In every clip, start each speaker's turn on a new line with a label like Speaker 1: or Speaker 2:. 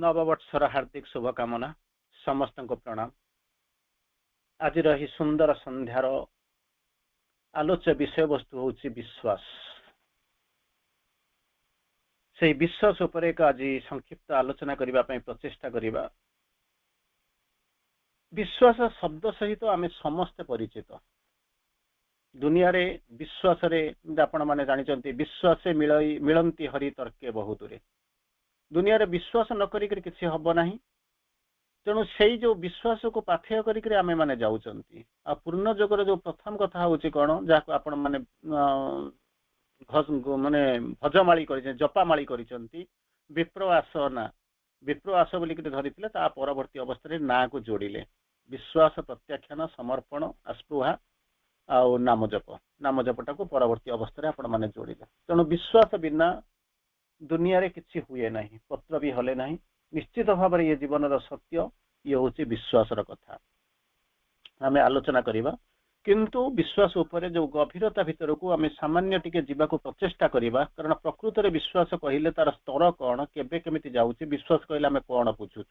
Speaker 1: नववर्षर हार्दिक शुभकामना समस्त को प्रणाम। आज रही सुंदर संध्यार आलोच्य विषय वस्तु होची विश्वास। से विश्वास उपर एक आज संक्षिप्त आलोचना करबा पई प्रचेष्टा करबा। विश्वास शब्द सहित आमे समस्त परिचित। दुनिया रे विश्वास रे आपण माने जानि चंती विश्वासे मिलंती हरि तर्के बहुत रे। दुनिया रे विश्वास न करी किसी हब नहीं। तेणु से जो विश्वास को पाथेय करिक आमे माने जाउचंती। आ पूर्ण जगर जो प्रथम कथा होची कोन जाको आपण माने माने भजमाली करि जपामाली करिसंती विप्र आसना विप्र आस बोली कि धरिथिले ता परवर्ती अवस्था रे ना को जोड़िले विश्वास प्रत्याख्यान समर्पण अस्पृहा आ नाम जपटा को परवर्ती अवस्था रे आपण माने जोड़िले। तेणु विश्वास बिना दुनिया रे किछि हुए नहीं, पत्र भी हले नहीं। निश्चित भाव ये जीवन सत्य ये होची विश्वास कथा आमे आलोचना करिबा। किंतु विश्वास उपरे जो गभीरता भीतर को आमे सामान्य टिके जीवा को प्रचेष्टा करिबा। कारण प्रकृत रे विश्वास कहिले तार स्तर कोन केबे केमिति जाउची, विश्वास कहिले आमे कोन बुझुछु।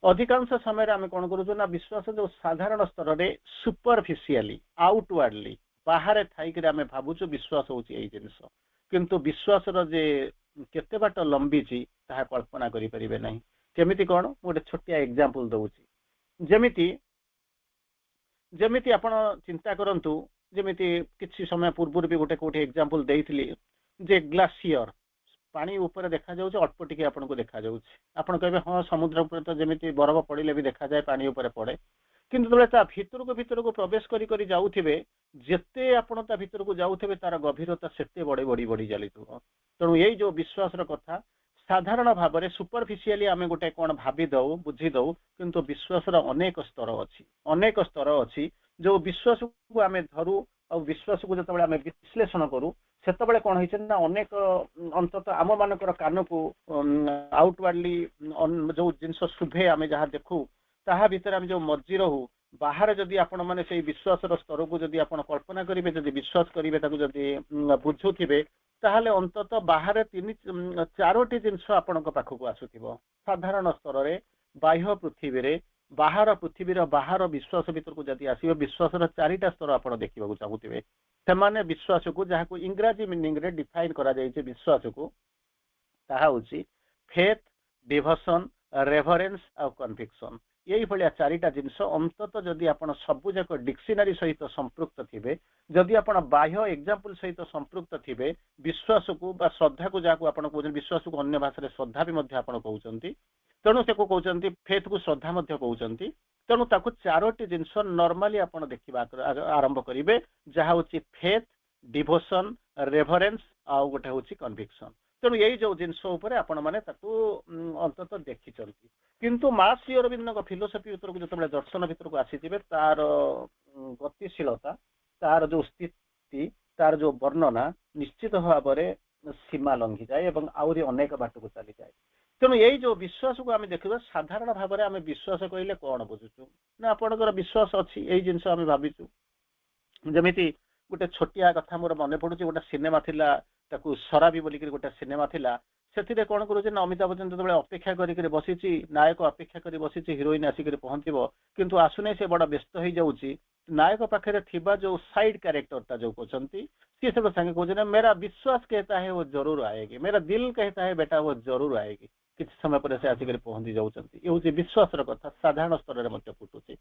Speaker 1: अधिकांश समय आमे कोन करूछु ना विश्वास जो साधारण स्तर रे सुपरफिशियली आउटवर्डली बाहर थाई के आमे भाबुछु विश्वास होची एई जिंस। किंतु विश्वास रो जे केते बाट लंबीची ताहा कल्पना करि परिबे नहीं। केमिति कोन गोटे छोटिया एग्जांपल दउची। जेमिति आपण चिंता करंतु जेमिति किछि समय पूर्व भी गोटे कोठी एग्जांपल देइथिली जे ग्लासियर पानी ऊपर देखा जाउछ अल्प टिके आपण को देखा जाउछ। आपण कहबे हां समुद्र ऊपर तो जेमिति बरफ पड़िले भी देखा जाए पानी ऊपर पड़े। किंतु तबे ता भीतर को प्रवेश करी करी जाउथिबे जेते आपण ता भीतर को जाउथिबे तार गभीरता सेते बड़ी जालिथो। तेणु यही जो विश्वास कथा साधारण भाव में सुपरफिशियली आमे गोटे कौन भावी दऊ बुझी दऊ। किंतु विश्वास अनेक स्तर अच्छी जो विश्वास को आमे धरू और विश्वास को जो आमे विश्लेषण करू सेतबेले कौन होइछ ना अनेक अंतत आम मानकर कान को आउटवर्डली जो जिनस शुभे आमे जहाँ देखू ताहा भीतर आमे जो मर्जी रहू बाहर जदि आपण माने से विश्वास स्तर को जदि आपण कल्पना करिवे जदि विश्वास करिवे ताकू जदि बुझुथिबे ताहले अंतत बाहर 3-4टी जिनस आपणक पाखक आसुथिबो। साधारण स्तर रे बाह्य पृथ्वी रे बाहर विश्वास भीतर को जदि आसीबे विश्वास 4टा स्तर आपण देखिबा को चाहूथिबे। सेमाने विश्वास को जहाँ को इंग्रजी मीनिंग रे डिफाइन करा जायछि विश्वास को ताहा होछि फेथ डिवोशन रेभरेंस और कन्विक्शन। यही भाया 4टा जिनस अंतत जदि आपण सबु जाक डिक्शनरी सहित संपृक्त थिबे जदि आपण बाह्य एग्जांपल सहित संपृक्त थिबे विश्वास को बा श्रद्धा को जाको आपण कहउछन विश्वास को अन्य भाषा रे श्रद्धा भी मध्य आपण कहउछंती। तेणु से को कहउछंती फेथ को श्रद्धा मध्य कहउछंती। तेणु ताको 4टी जिनस नॉर्मली आपण देखिबा आरंभ करिवे जहा होची फेथ डिवोशन रेभरेंस आ गोटे होची कन्विक्शन। तेणु यही जो जिनस उपरे आपण माने ताको अंतत देखिचंती। किंतु मार्क्स अरविंद फिलोसफी भीतर को जो दर्शन भीतर को आसीथिबे तार गतिशीलता तार जो स्थिति तार जो वर्णना निश्चित भाव में सीमा लंघी जाए और आउरी अनेक बाट को चली जाए। तेणु यही जो विश्वास को आम देखा साधारण भाव में आम विश्वास कहले कौन बुझुचु ना आपणकर विश्वास अच्छी यही जिनस आम भाविचु। जमीती गोटे छोटिया कथा मोर मन पड़ुची गोटे सिनेमा थिला ताकू शराबी बोलिक गोटे सिनेमा थिला से कौन करुचे ना अमिताभ बच्चन जो अपेक्षा करी बसी नायक अपेक्षा करी बसी हिरोइन आसिक पहुंचो किंतु आसुना से बड़ा व्यस्त हो जाऊँगी नायक पाखे थिबा जो साइड कैरेक्टर जो कहते सी सब संगे कहते मेरा विश्वास कहता है वो जरूर आएगी, मेरा दिल कहता है बेटा वो जरूर आएगी। किसी समय पर से आसिक पहुंची जाऊँगी ये हूँ विश्वास कथा साधारण स्तर में फुटुची।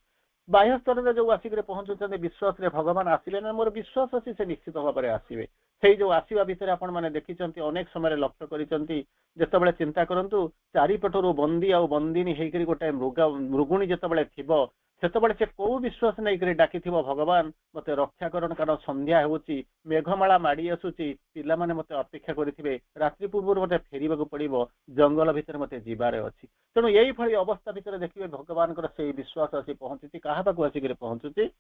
Speaker 1: बाह्य स्तर में जो आसिक पहुंचुंट विश्वास भगवान आसिले ना मोर विश्वास अच्छी से निश्चित भाव में आसवे। से जो आसवा भितर आपण मैंने देखी अनेक समय लक्ष्य करिसेंती जेतेबेले चिंता करंतु चारिपटरू बंदी आ बंदिनी हेकरी गोटे मृगुणी जेतेबेले थिबो सेतेबेले से को विश्वास नहीं करी डाकिथिबो भगवान मते रक्षा करन कारण संध्या होउची मेघमाला माड़ी आसुची पिला माने मते अपेक्षा करिथिबे रात्रि पूर्व मते फेरिबाकू पड़िबो जंगल भितर मते जीवारे अछि। तेणु यही भली अवस्था भितर देखिबे भगवान से विश्वास आसी पहुंचुची कहा पाकू आसिक पहुंचुची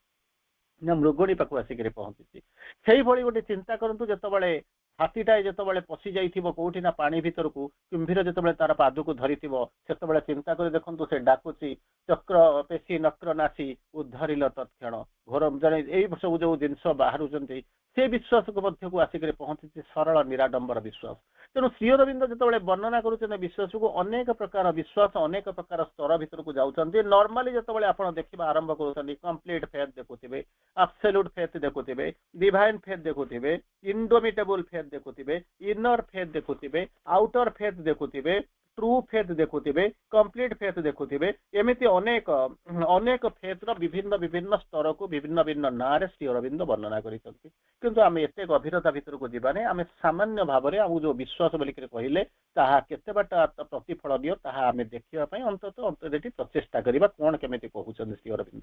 Speaker 1: ना मृगुणी पाखु आसिक पहुंची। से भली गोटे चिंता करंतु जेतेबेले हाथीटाए जेतेबेले पशि जाइथिबो कोठी ना पानी भीतर को कुंभीर जेतेबेले तार पाद को धरिथिबो सेतेबेले चिंता कर देखंतु से डाकुची चक्र पेशी नक्र नासी उद्धरिल तत्क्षण घोर जने एई सब जो जिनस बाहरुचंती से विश्वास को मध्य को आसिक पहुंची सरल निराडंबर विश्वास। तेणु श्री अरविंद जो वर्णना करुँच विश्वास को अनेक प्रकार विश्वास अनेक प्रकार स्तर भीतर को जाऊँच नॉर्मली जो आप देखा आरंभ करुँच कंप्लीट फेथ देखुवे एब्सोल्यूट फेथ देखुवे डिवाइन फेथ देखुवे इंडोमिटेबल फेथ देखुवे इनर फेथ देखुवे आउटर फेथ देखुवे ट्रू फेथ देखुवे कंप्लीट फेथ देखुवे एमती अनेक अनेक फेथ विभिन्न विभिन्न स्तर को भिन्न भिन्न ना श्री अरविंद वर्णना करते किंतु आम एत गभीरता भीतर को जीवानी आम सामान्य भाव में आम जो विश्वास बोलिक कहले ताहा केते बाट प्रतिफलनीय ताहा आम देखिए अंतत प्रचेषा करवा कौन केमी कहते श्री अरविंद।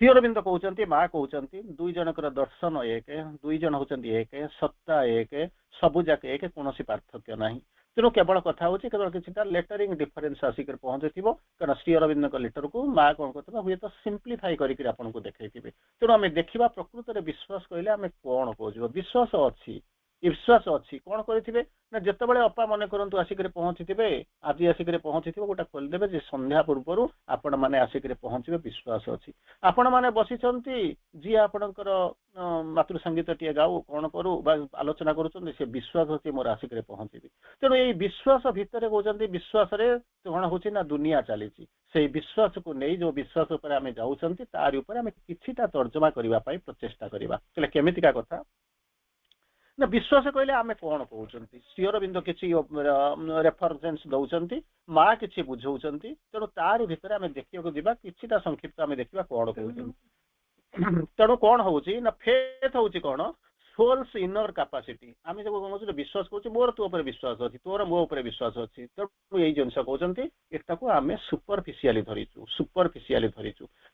Speaker 1: श्री अरविंद कहते माँ कहते दुई जनकर दर्शन एक दुई जन होती एक सत्ता एक सबुजाक एक कौन पार्थक्य ना तेणु केवल कथा हूँ केवल किसी लेटरिंग डिफरेन्स आसिक पहुँचे कारण श्री अरविंद लेटर को माँ कौन करते हुए तो सिंप्लीफाई करके आपको देखते तेणु आम देखा प्रकृत में विश्वास कहले आम कौन कह विश्वास अच्छी विश्वास अच्छी कौन करेंगे ना जितेबाला अपा मन करूँ आसिक पहुँची आज आसिक पहुँची गोटे खोलीदेवे जे संध्या पूर्व आपण मैंने आसिक पहुँचे विश्वास अच्छी आपण मैंने बसी जी आपणकर मातृसंगीत टे गाऊ कौन करूँ आलोचना करुँच से विश्वास अच्छी मोर आसिक पहुँची तेणु ये विश्वास भितर कहते विश्वास कौन हो दुनिया चली से विश्वास को नहीं जो विश्वास उपर आम जाऊँच तार उपर आम किछिटा तर्जमा करने प्रचेषा करवा केमितिका कथा ना विश्वास कहले आम कौन कहते श्री अरविंद किसी रेफरेन्स दौरान माँ किसी बुझाऊँ तेणु तार भितर आम देखा जावा किछिटा संक्षिप्त आम देखा कौन कहते तेणु कौन हो फेथ हूँ कौन सोल्स इनर कैपेसिटी आम जो कौन विश्वास करूँ मोर तो विश्वास अच्छी तोर मो उपर विश्वास अच्छी तेणु यही जिन कहते एटा आम सुपरफिशियाली धरीचु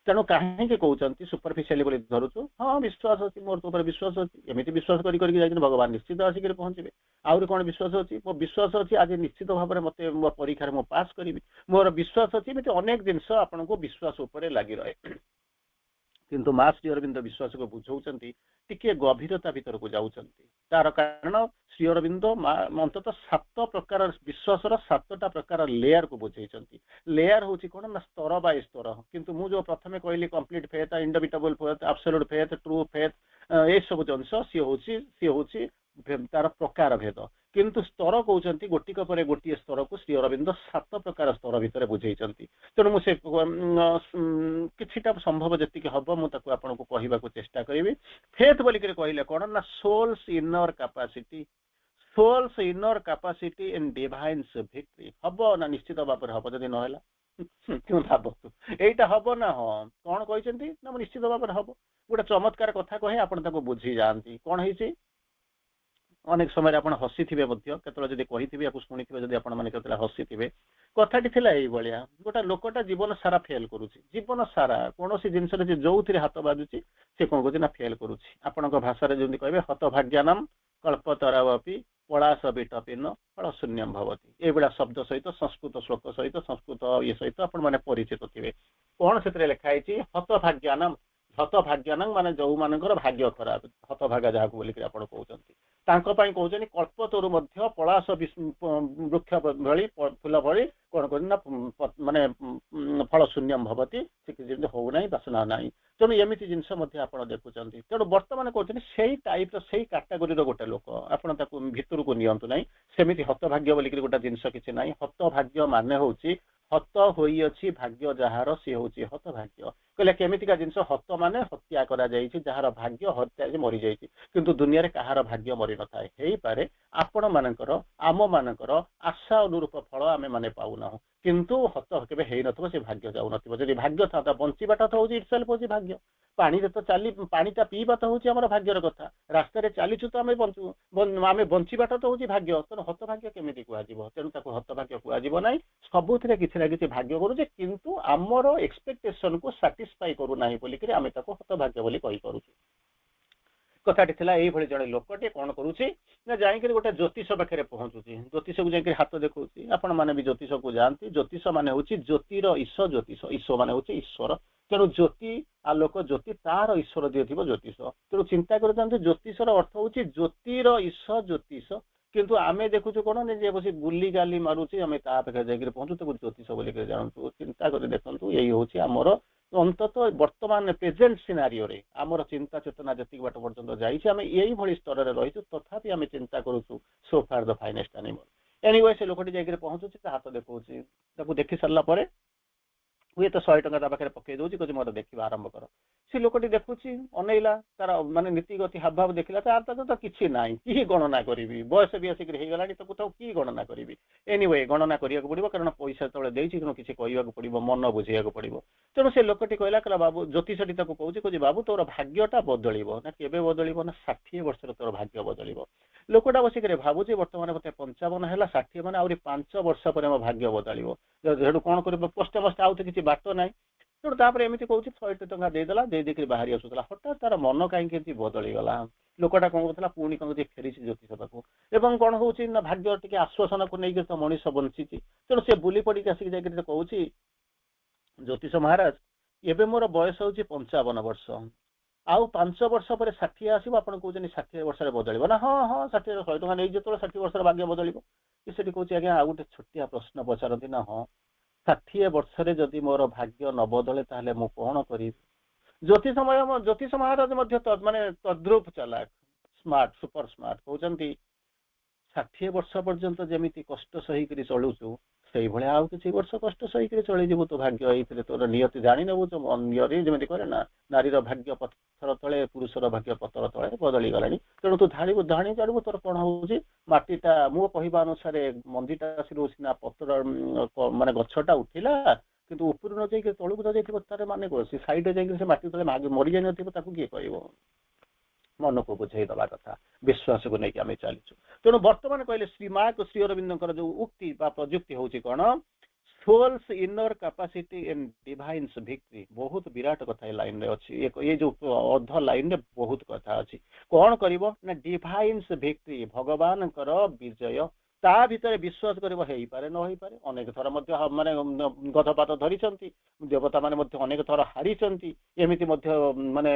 Speaker 1: तेणु कहीं कहते सुपरफिशियाली धरुचु हाँ विश्वास अच्छी मोर तो विश्वास अच्छी एमती विश्वास कर भगवान निश्चित आसिक पहुँचे आउरी कौन विश्वास अच्छी मो विश्वास अच्छी आज निश्चित भाव में मत मो परीक्षा मु पास करी मोर विश्वास अच्छी एमती अनेक जिनस आपको विश्वास उपर लगी रहे किंतु माँ श्री अरविंद विश्वास को बुझाऊँ टिके गभीरता भीतर को जाऊँच तार कारण श्री अरविंद अंततः 7 प्रकार विश्वास 7टा प्रकार लेयर को बुझाई लेयर हूँ कौन ना स्तर बाय स्तर किंतु मु जो प्रथम कहली complete faith indomitable faith absolute faith true faith ये सब जिनस सी हूँ तार प्रकार भेद किंतु स्तर कहते गोटिक पर गोटे स्तर को श्री अरविंद 7 प्रकार स्तर भितर बुझाई तेणु मुझे किछिटा संभव जी हम मुझे आपको कहवाक चेष्टा करी फेथ बोलिक कहले कौन ना soul's inner capacity in divine's victory हम ना निश्चित भाव हम जदि नहला क्यों भावतु यहीटा हम ना हाँ कौन कहते ना निश्चित भाव हम गोटे चमत्कार कथा कहे आप बुझी जाती कौन है अनेक समय आप हसी थे केतल कही शुणी जब आप हसी थे कथाटी थी गोटे लोकटा जीवन सारा फेल करुच्ची जीवन सारा कौन सी जिनस जो थे हाथ बाजुची से कौन करुच्ची फेल करुच्ची आपण भाषा जमी कहे हतभाग्यानाम कल्पतरावपि पलाश विटपिन फल शून्यम भवती ये शब्द सहित संस्कृत श्लोक सहित संस्कृत ये सहित आपण परिचित थे कौन से लिखाई हतभाग्यानाम हतभाग्यानाम माने जो मानकर भाग्य खराब हतभागा जहाँ बोलिक आप कहते कहते कल्पतरु पलाश वृक्ष भली फूल भली कौन कर माने फल शून्यम भवती से होना बासना ना तेणु एमती जिनस आप देखुं तेणु बर्तमान कहते से टाइप से कैटेगोरी गोटे लोक आप भितर को नियंतु ना सेमती हतभाग्य बोलिक गोटे जिनस किसी ना हतभाग्य माने हूँ हत होई अछि भाग्य जहार सी हूँ हतभाग्य कहले केमितिका जिनस हत माने हत्या करा जाइछि जहार भाग्य हत्या मरी जाइछि किंतु दुनिया रे कहार भाग्य मरी न थाए हेई पारे आपण मानकर आम मानकर आशा अनुरूप फल आमे माने पाउना किंतु हत केबे हेई नथबो से भाग्य जाउ नथिबो जदि भाग्य था बंचीबाटा तो होछि इटसेल्फ होछि भाग्य पानी तो चली पानीटा पीवा तो होछि हमर भाग्यर कथा रास्ता रे चलीछु तो आमे बंचु आमे बंचीबाटा तो होछि भाग्य तेणु हत भाग्य केमिति कुआ जीवो तेणु ताको हत भाग्य कुआ जीवो नै सबुथिरे किछि ना किछि भाग्य करूजे किंतु आमर एक्सपेक्टेशन को सैटिस्फाई करू नाही बोली कि आमे ताको हत भाग्य बोली कहि करूछु कथाटी थी ये जड़े लोकटे कौन करुच्ची ना जाकर गोटे ज्योतिष पाखे पहुँचुची ज्योतिष को जाकर हाथ देखा आपण मैंने भी ज्योतिष को जाती ज्योतिष मान हूँ ज्योतिर ईश ज्योतिष ईश मान हूँ ईश्वर तेणु ज्योति आलोक ज्योति तार ईश्वर दिए थी ज्योतिष तेणु चिंता कर ज्योतिषर अर्थ हूँ ज्योतिर ईश ज्योतिष किंतु आमे देखुचु कौन जे बस गुली गाली मारुची आम पाखे जाकर पहुँचु ज्योतिष बोलिक जानतु चिंता कर देखु यही हूँ आमर ଅନ୍ତତଃ ବର୍ତ୍ତମାନ ପ୍ରେଜେଣ୍ଟ ସିନାରିଓରେ ଆମର ଚିନ୍ତା ଚେତନା ଯେତିକି ବାଟ ପର୍ଯ୍ୟନ୍ତ ଯାଇଛି ଆମେ ଏଇଭଳି ସ୍ତରରେ ରହିଛୁ, ତଥାପି ଆମେ ଚିନ୍ତା କରୁଛୁ ସୋ ଫାର ଦ ଫାଇନେଷ୍ଟ ଆନିମଲ। ଏନିୱେ ସେ ଲୋକଟି ଯାଇକରି ପହଞ୍ଚୁଛି, ତା ହାତ ଦେଖଉଛି, ତାକୁ ଦେଖି ସାରିଲା ପରେ ହୁଏତ 100 ଟଙ୍କା ତା ପାଖରେ ପକେଇ ଦଉଛି, କହୁଛି ମୋର ଦେଖିବା ଆରମ୍ଭ କର। ସେ ଲୋକଟି ଦେଖୁଛି, ଅନେଇଲା, ତାର ମାନେ ନୀତିଗତି ହାବଭାବ ଦେଖିଲା, ତାର ତ କିଛି ନାହିଁ, କି ଗଣନା କରିବି, ବୟସ ବି ଆସିକରି ହେଇଗଲାଣି, ତାକୁ ତ କି ଗଣନା କରିବି। ଏନିୱେ ଗଣନା କରିବାକୁ ପଡିବ, କାରଣ ପଇସା ତଳେ ଦେଇଛି, ତେଣୁ କିଛି କହିବାକୁ ପଡିବ, ମନ ବୁଝେଇବାକୁ ପଡିବ। ତେଣୁ ସେ ଲୋକଟି କହିଲା ବାବୁ, ଜ୍ୟୋତିଷଟି ତାକୁ କହୁଛି ବାବୁ ତୋର ଭାଗ୍ୟଟା ବଦଳିବ। ନା କେବେ ବଦଳିବ? ନା 60 ବର୍ଷରେ ତୋର ଭାଗ୍ୟ ବଦଳିବ। ଲୋକଟା ବସିକରି ଭାବୁଛି ବର୍ତ୍ତମାନ ମତେ 55 ହେଲା, 60 ମାନେ ଆହୁରି 5 ବର୍ଷ ପରେ ମୋ ଭାଗ୍ୟ ବଦଳିବ। ସେଠୁ କଣ କରିବ, କଷ୍ଟେ ମଷ୍ଟେ ଆଉ ତ କିଛି ବାଟ ନାହିଁ। ତେଣୁ ତାପରେ ଏମିତି କହୁଛି 100 ଟଙ୍କା ଦେଇଦେଲା, ଦେଇଦେଇକି ବାହାରି ଆସୁଥିଲା। ହଠାତ୍ ତାର ମନ କାହିଁକି ଏମିତି ବଦଳିଗଲା। ଲୋକଟା କଣ କରୁଥିଲା, ପୁଣି କଣ ଫେରିଛି ଜ୍ୟୋତିଷ ପାଖକୁ, ଏବଂ କଣ ହଉଛି ନା ଭାଗ୍ୟ ଟିକେ ଆଶ୍ୱାସନାକୁ ନେଇକି ତ ମଣିଷ ବଞ୍ଚିଛି। ତେଣୁ ସେ ବୁଲି ପଡିକି ଆସିକି ଯାଇକି କହୁଛି, ଜ୍ୟୋତିଷ ମହାରାଜ ଏବେ ମୋର ବୟସ ହଉଛି 55 ବର୍ଷ, ଆଉ 5 ବର୍ଷ ପରେ 60 ଆସିବ, ଆପଣ କହୁଛନ୍ତି 60 ବର୍ଷରେ ବଦଳିବ? ନା ହଁ ହଁ 60 100 ଟଙ୍କା ନେଇ ଯେତେବେଳେ 60 ବର୍ଷର ଭାଗ୍ୟ ବଦଳିବ। ସେଠି କହୁଛି ଆଜ୍ଞା ଆଉ ଗୋଟେ ଛୋଟିଆ ପ୍ରଶ୍ନ ପଚାରନ୍ତି। ନା ହଁ, 60 ବର୍ଷରେ ଯଦି ମୋର ଭାଗ୍ୟ ନ ବଦଳେ ତାହେଲେ ମୁଁ କଣ କରିବି? ଜ୍ୟୋତିଷ ମହାରାଜ ମଧ୍ୟ ମାନେ ତଦ୍ରୁପ ଚାଲାକ, ସ୍ମାର୍ଟ, ସୁପର ସ୍ମାର୍ଟ। କହୁଛନ୍ତି 60 ବର୍ଷ ପର୍ଯ୍ୟନ୍ତ ଯେମିତି କଷ୍ଟ ସହିକରି ଚଳୁଛୁ, ସେଇଭଳିଆ ଆଉ କିଛି ବର୍ଷ କଷ୍ଟ ସହିକରି ଚଳିଯିବୁ, ତୋ ଭାଗ୍ୟ ଏଇଥିରେ ତୋର ନିୟତି ଜାଣି ନେବୁ। ନିୟତି ଯେମିତି କରେ ନା, ନାରୀର ଭାଗ୍ୟ ପଥର ତଳେ, ପୁରୁଷର ଭାଗ୍ୟ ପଥର ତଳେ ବଦଳି ଗଲାଣି। ତେଣୁ ତୁ ଧାଣି ଚାଲିବୁ, ତୋର କଣ ହଉଛି, ମାଟିଟା ମୋ କହିବା ଅନୁସାରେ ମଞ୍ଜିଟା ସିନା ପତ୍ର ମାନେ ଗଛଟା ଉଠିଲା, କିନ୍ତୁ ଉପରୁ ନ ଯାଇକି ତଳକୁ ନ ଯାଇଥିବ, ତାର ମାନେ କଣ? ସେ ସାଇଡରେ ଯାଇକି ସେ ମାଟି ତଳେ ମରିଯାଇ ନଥିବ, ତାକୁ କିଏ କହିବ? ମନକୁ ବୁଝେଇ ଦବା କଥା, ବିଶ୍ୱାସକୁ ନେଇକି ଆମେ ଚାଲିଛୁ। ତେଣୁ ବର୍ତ୍ତମାନ କହିଲେ ଶ୍ରୀ ଅରବିନ୍ଦଙ୍କର ଯୋଉ ଉକ୍ତି ବା ପ୍ରଯୁକ୍ତି ହଉଛି କଣ, ସୋଲ୍ସ ଇନର କାପାସିଟି ଇନ ଡିଭାଇନ୍ସ ଭିକ୍ଟ୍ରି। ବହୁତ ବିରାଟ କଥା ଏ ଲାଇନରେ ଅଛି, ଏ ଯୋଉ ଅର୍ଧ ଲାଇନରେ ବହୁତ କଥା ଅଛି। କଣ କରିବ ନା ଡିଭାଇନ୍ସ ଭିକ୍ଟ୍ରି, ଭଗବାନଙ୍କର ବିଜୟ। ତା ଭିତରେ ବିଶ୍ୱାସ କରିବ, ହେଇପାରେ ନ ହେଇପାରେ। ଅନେକ ଥର ମଧ୍ୟ ମାନେ ଗଧପାତ ଧରିଛନ୍ତି, ଦେବତା ମାନେ ମଧ୍ୟ ଅନେକ ଥର ହାରିଛନ୍ତି, ଏମିତି ମଧ୍ୟ ମାନେ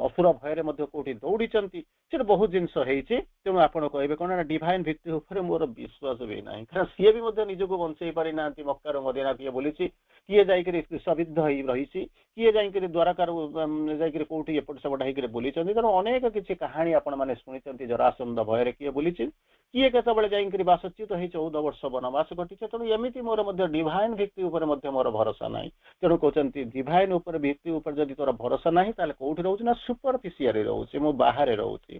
Speaker 1: ଅସୁର ଭୟରେ ମଧ୍ୟ କୋଉଠି ଦୌଡିଛନ୍ତି, ସେଟା ବହୁତ ଜିନିଷ ହେଇଛି। ତେଣୁ ଆପଣ କହିବେ କଣ ନା ଡିଭାଇନ ଭିକ୍ଟ୍ରି ଉପରେ ମୋର ବିଶ୍ୱାସ ବି ନାହିଁ, କାରଣ ସିଏ ବି ମଧ୍ୟ ନିଜକୁ ବଞ୍ଚେଇ ପାରିନାହାନ୍ତି। ମକ୍କାର ମଦିନା କିଏ ବୁଲିଛି, କିଏ ଯାଇକରି ବିଶ୍ୱବିଦ୍ଧ ହେଇ ରହିଛି, କିଏ ଯାଇକରି ଦ୍ୱାରକାରୁ ଯାଇକରି କୋଉଠି ଏପଟ ସେପଟ ହେଇକରି ବୁଲିଛନ୍ତି। ତେଣୁ ଅନେକ କିଛି କାହାଣୀ ଆପଣ ମାନେ ଶୁଣିଛନ୍ତି, ଜରାସନ୍ଧ ଭୟରେ କିଏ ବୁଲିଛି, କିଏ କେତେବେଳେ ଯାଇକରି ବାସଚ୍ୟୁତ ହେଇ 14 ବର୍ଷ ବନବାସ ଘଟିছে। ତେଣୁ ଏମିତି ମୋର ମଧ୍ୟ ଡିଭାଇନ ଭିକ୍ଟ୍ରି ଉପରେ ମଧ୍ୟ ମୋର ଭରସା ନାହିଁ। ତେଣୁ କହୁଛନ୍ତି ଡିଭାଇନ ଉପରେ ଭିକ୍ଟ୍ରି ଉପରେ ଯଦି ତୋର ଭରସା ନାହିଁ, ତାହେଲେ କୋଉଠି ରହୁଛି ନା ସୁପରଫିସିଆଲି ରହୁଛି, ମୁଁ ବାହାରେ ରହୁଛି।